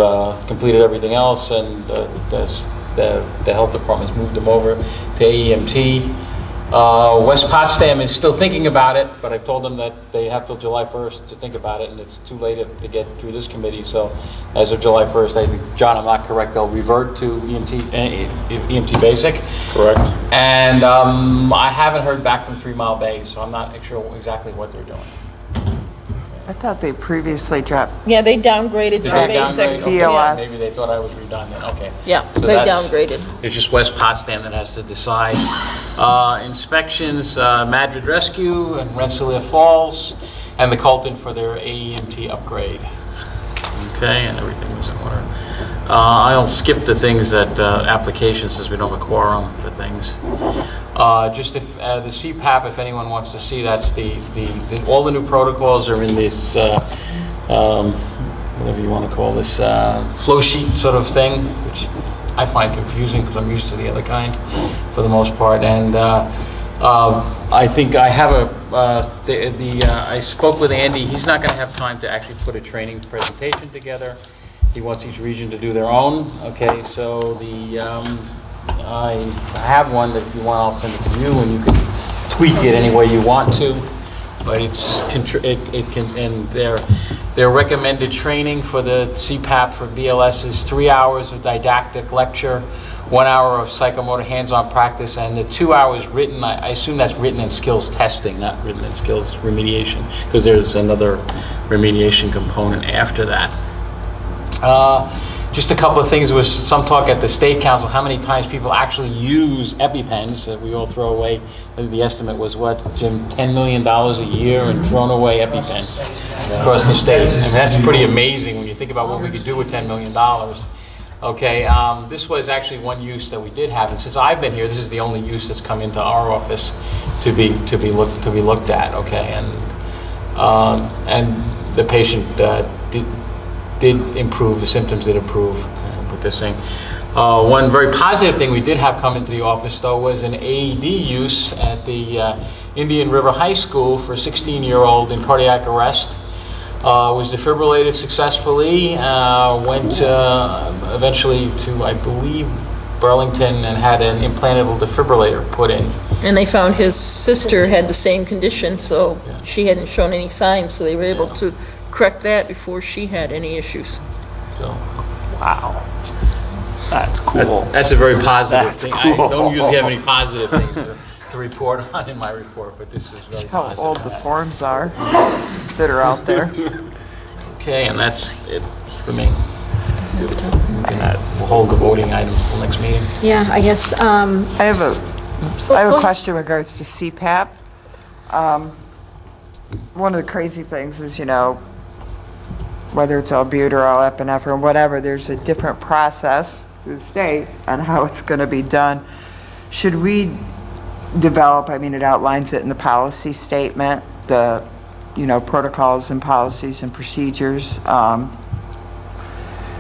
completed everything else, and the health department's moved them over to AEMT. West Potsdam is still thinking about it, but I told them that they have till July 1st to think about it, and it's too late to get through this committee. So as of July 1st, I think, John, I'm not correct, they'll revert to EMT Basic. Correct. And I haven't heard back from 3 Mile Bay, so I'm not sure exactly what they're doing. I thought they previously dropped, Yeah, they downgraded Did to they basic. downgrade? Okay, BOS. Maybe they thought I was redundant, okay. Yeah, So they that's- downgraded. It's just West Potsdam that has to decide. Inspections, Madrid Rescue and Rensselaer Falls, and the Colton for their AEMT upgrade. Okay, and everything was in order. I'll skip the things that, applications, since we don't have a quorum for things. Just if, the CPAP, if anyone wants to see, that's all the new protocols are in this, whatever you want to call this, flow sheet sort of thing, which I find confusing because I'm used to the other kind for the most part. And I think I have I spoke with Andy. He's not going to have time to actually put a training presentation together. He wants each region to do their own. Okay, so I have one that if you want, I'll send it to you, and you can tweak it any way you want to. But it can, and their recommended training for the CPAP for BLS is 3 hours of didactic lecture, 1 hour of psychomotor hands-on practice, and the 2 hours written, I assume that's written and skills testing, not written and skills remediation, because there's another remediation component after that. Just a couple of things, there was some talk at the State Council, how many times people actually use EpiPens that we all throw away. I think the estimate was what, Jim, $10 million a year and thrown away EpiPens across the state. And that's pretty amazing when you think about what we could do with $10 million. Okay, this was actually one use that we did have, and since I've been here, this is the only use that's come into our office to be looked at. Okay, and the patient did improve, the symptoms did improve with this thing. One very positive thing we did have come into the office, though, was an AED use at the Indian River High School for a 16-year-old in cardiac arrest. Was defibrillated successfully, went eventually to, I believe, Burlington, and had an implantable defibrillator put in. And they found his sister had the same condition, so she hadn't shown any signs, so they were able to correct that before she had any issues. So, Wow. That's cool. that's a very positive That's thing. I cool. don't usually have any positive things to report on in my report, but this is very how positive. old the forms are that are out there. Okay, and that's it for me. We'll hold the voting items till next meeting. Yeah, I guess, I have a question in regards to CPAP. one of the crazy things is, whether it's albuterol, epinephrine, whatever, there's a different process through the state on how it's going to be done. Should we develop, it outlines it in the policy statement, the, protocols and policies and procedures.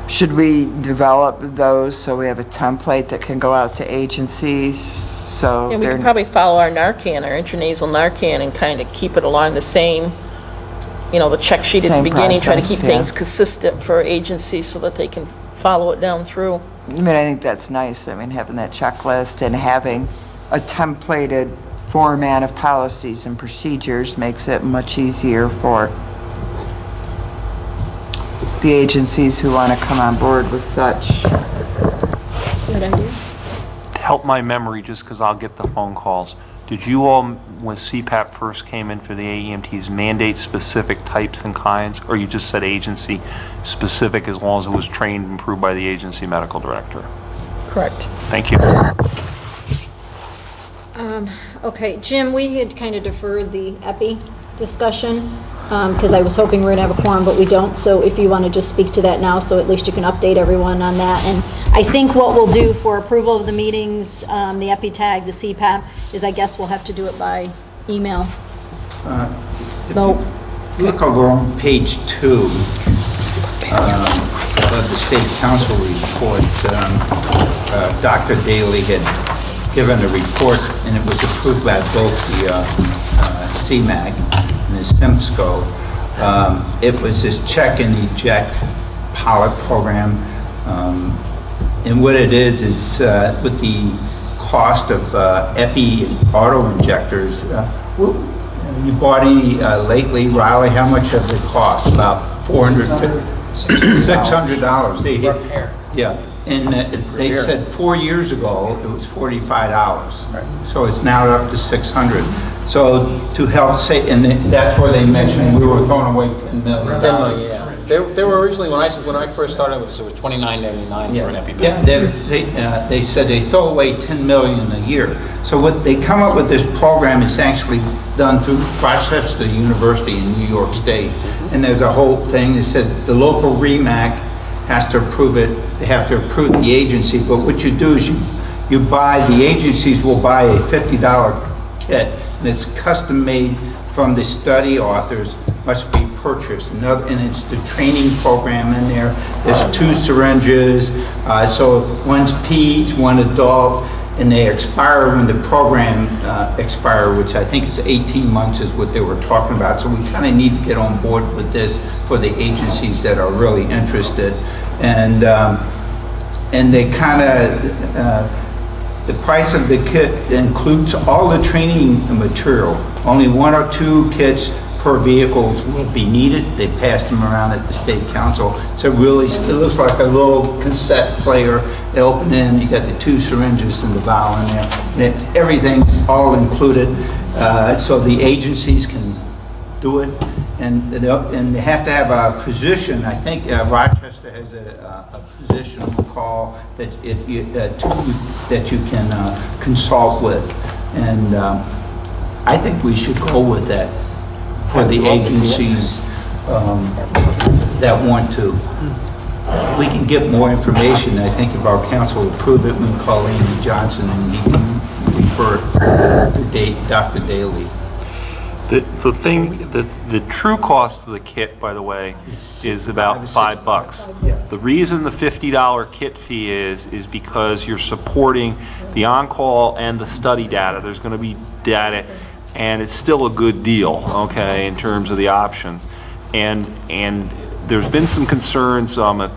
Should we develop those so we have a template that can go out to agencies? So And we they're could probably follow our Narcan, our intranasal Narcan, and kind of keep it along the same, the check sheet at the Same beginning, try to process, keep yeah. things consistent for agencies so that they can follow it down through. I think that's nice. Having that checklist and having a templated format of policies and procedures makes it much easier for the agencies who want to come on board with such. Good idea. To help my memory, just because I'll get the phone calls, did you all, when CPAP first came in for the AEMTs, mandate specific types and kinds, or you just said agency specific as long as it was trained and approved by the agency medical director? Correct. Thank you. Okay, Jim, we had kind of deferred the epi discussion, because I was hoping we were going to have a quorum, but we don't, so if you want to just speak to that now, so at least you can update everyone on that. And I think what we'll do for approval of the meetings, the epi tag, the CPAP, is I guess we'll have to do it by email. No. Look over on page 2 of the state council report. Dr. Daly had given a report, and it was approved by both the CMAG and the SIMSCO. It was this check and eject pilot program. And what it is, it's with the cost of epi and auto injectors. You bought any lately, Riley? How much have they cost? About $600. Yeah. And they said 4 years ago, it was $45. So it's now up to $600. So to help say, and that's where they mentioned we were throwing away $10 million. 10 million, yeah. They were originally, when I first started with this, it was $29.99 for an EpiPen. Yeah, they said they throw away $10 million a year. So what they come up with this program is actually done through Rochester University in New York State. And there's a whole thing that said the local REMAC has to approve it. They have to approve the agency. But what you do is you buy, the agencies will buy a $50 kit, and it's custom made from the study authors, must be purchased. And it's the training program in there. There's 2 syringes, so one's peds, one adult, and they expire when the program expire, which I think is 18 months is what they were talking about. So we kind of need to get on board with this for the agencies that are really interested. And they kind of, the price of the kit includes all the training material. Only 1 or 2 kits per vehicle will be needed. They passed them around at the state council. So really, it looks like a little cassette player. They open it in, you got the 2 syringes and the vial in there. And everything's all included, so the agencies can do it. And they have to have a physician. I think Rochester has a physician on call that that you can consult with. And I think we should go with that for the agencies that want to. We can get more information. I think if our council approve it, we can call Andy Johnson and he can refer to Dr. Daly. The true cost of the kit, by the way, is about $5. The reason the $50 kit fee is because you're supporting the on-call and the study data. There's going to be data, and it's still a good deal, okay, in terms of the options. And there's been some concerns, a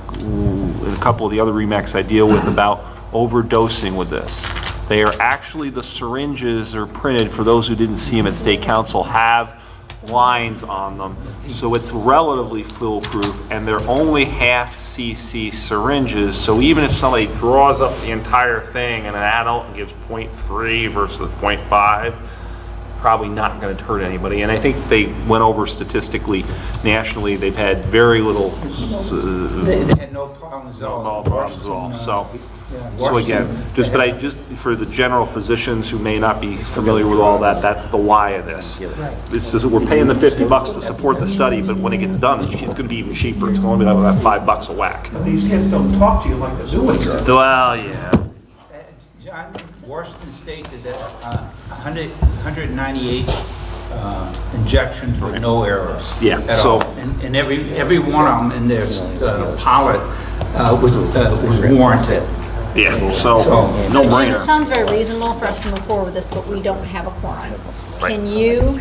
couple of the other REMACs I deal with, about overdosing with this. They are actually, the syringes are printed, for those who didn't see them at State Council, have lines on them. So it's relatively foolproof, and they're only half cc syringes. So even if somebody draws up the entire thing and an adult and gives 0.3 versus 0.5, probably not going to hurt anybody. And I think they went over statistically, nationally, they've had very little, They had no problems at all. no problems at all. So Washington, again, but just for the general physicians who may not be familiar with all that, that's the why of this. It's just, we're paying the $50 to support the study, but when it gets done, it's going to be even cheaper. It's going to be like $5 a whack. These kids don't talk to you like the new ones do. Well, yeah. John, Washington State did that, 198 injections with no errors. Yeah, At so- all. And every one of them in their pilot was warranted. Yeah, so, So no Jim, it brainer. sounds very reasonable for us to move forward with this, but we don't have a quorum. Can you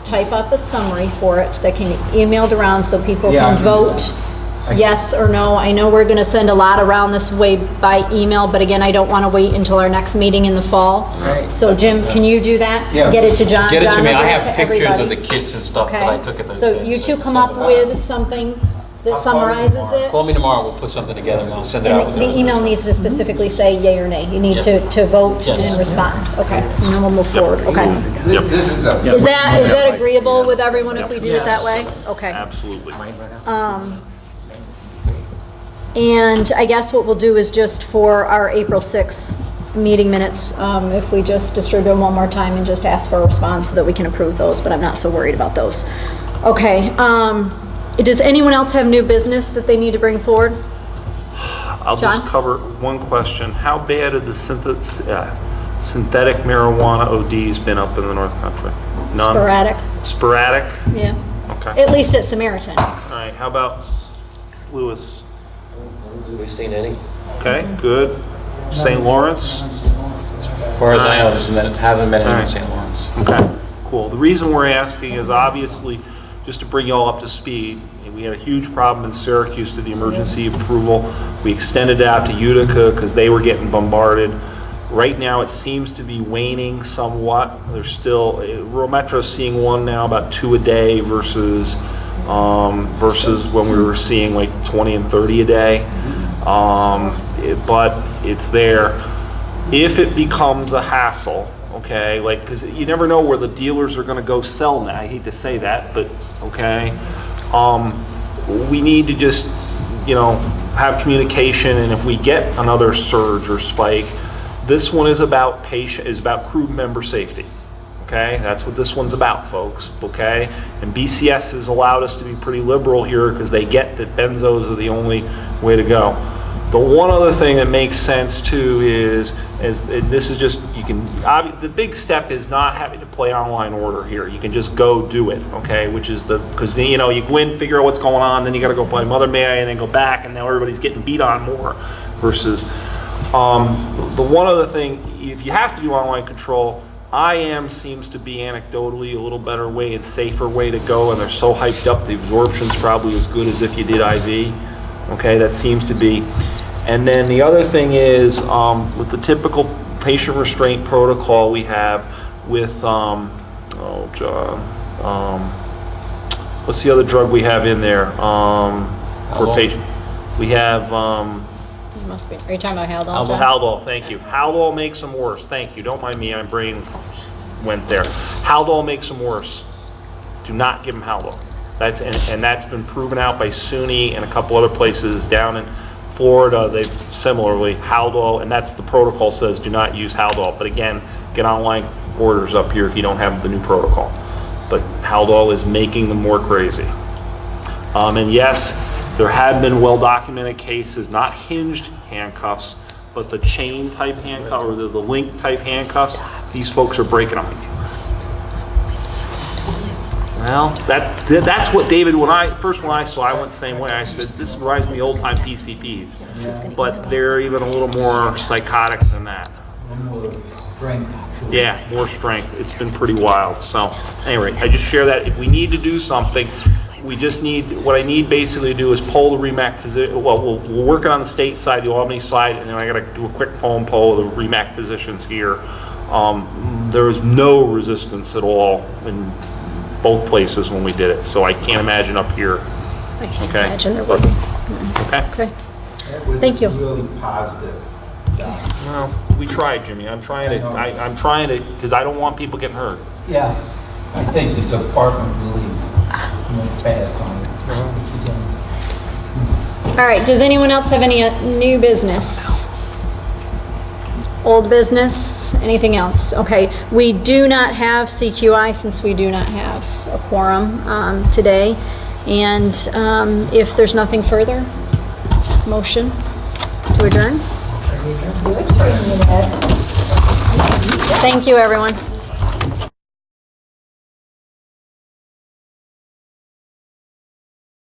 type up a summary for it that can be emailed around so people Yeah, I can can do vote yes or no? I know we're gonna send a lot around this way by email, but again, I don't wanna wait until our next meeting in the fall. So Jim, can you do that? Yeah. Get it to John. Get it to John me, will I get it have to pictures of the everybody. kids and stuff that I took at the. So you two come up with something that summarizes it? Call me tomorrow, we'll put something together and I'll send it out. And the email needs to specifically say yay or nay. You need to vote Yes. and respond. Okay, and then we'll move forward, okay? Yep. This is a. Is that agreeable with everyone if we do it that Yes. way? Okay. Absolutely. And I guess what we'll do is just for our April 6th meeting minutes, if we just distribute them one more time and just ask for a response so that we can approve those, but I'm not so worried about those. Okay, does anyone else have new business that they need to bring forward? I'll just John? cover one question. How bad have the synthetic marijuana ODs been up in the North Country? None? Sporadic, Sporadic? yeah. Okay. At least at Samaritan. All right, how about Lewis? We've seen any. Okay, good. St. Lawrence? As far as I know, there haven't been any in St. Lawrence. Okay, cool. The reason we're asking is obviously, just to bring you all up to speed, we had a huge problem in Syracuse to the emergency approval. We extended it out to Utica because they were getting bombarded. Right now, it seems to be waning somewhat. There's still, rural Metro's seeing one now, about 2 a day versus when we were seeing like 20 and 30 a day. But it's there. If it becomes a hassle, okay, like, because you never know where the dealers are going to go sell now. I hate to say that, but okay. We need to just, have communication, and if we get another surge or spike, this one is about crew member safety. Okay, that's what this one's about, folks. Okay, and BCS has allowed us to be pretty liberal here because they get that benzos are the only way to go. The one other thing that makes sense too is this is just, the big step is not having to play online order here. You can just go do it, okay? Because then, you go in, figure out what's going on, then you got to go play Mother Mary and then go back, and now everybody's getting beat on more. Versus the one other thing, if you have to do online control, IM seems to be anecdotally a little better way and safer way to go, and they're so hyped up the absorption's probably as good as if you did IV. Okay, that seems to be. And then the other thing is, with the typical patient restraint protocol we have with, what's the other drug we have in there? For patient, we have, Are you talking about Haldol, John? Haldol, thank you. Haldol makes them worse. Thank you. Don't mind me, my brain went there. Haldol makes them worse. Do not give them Haldol. And that's been proven out by SUNY and a couple other places down in Florida. They've similarly Haldol, and that's the protocol says do not use Haldol. But again, get online orders up here if you don't have the new protocol. But Haldol is making them more crazy. And yes, there have been well-documented cases, not hinged handcuffs, but the chain type handcuff or the link type handcuffs. These folks are breaking them. Well, that's what David, when I saw, I went the same way. I said, this reminds me of old-time PCPs. But they're even a little more psychotic than that. Yeah, more strength. It's been pretty wild. So anyway, I just share that. If we need to do something, what I need basically to do is poll the REMAC physician. Well, we're working on the state side, the Albany side, and then I got to do a quick phone poll of the REMAC physicians here. There was no resistance at all in both places when we did it, so I can't imagine up here. I can't Okay. imagine there would be. Okay? Okay. Thank you. Really positive. Well, we tried, Jimmy. I'm trying to, because I don't want people getting hurt. Yeah, I think the department really went fast on it. All right, does anyone else have any new business? Old business, anything else? Okay, we do not have CQI since we do not have a quorum today. And if there's nothing further, motion to adjourn? Thank you, everyone.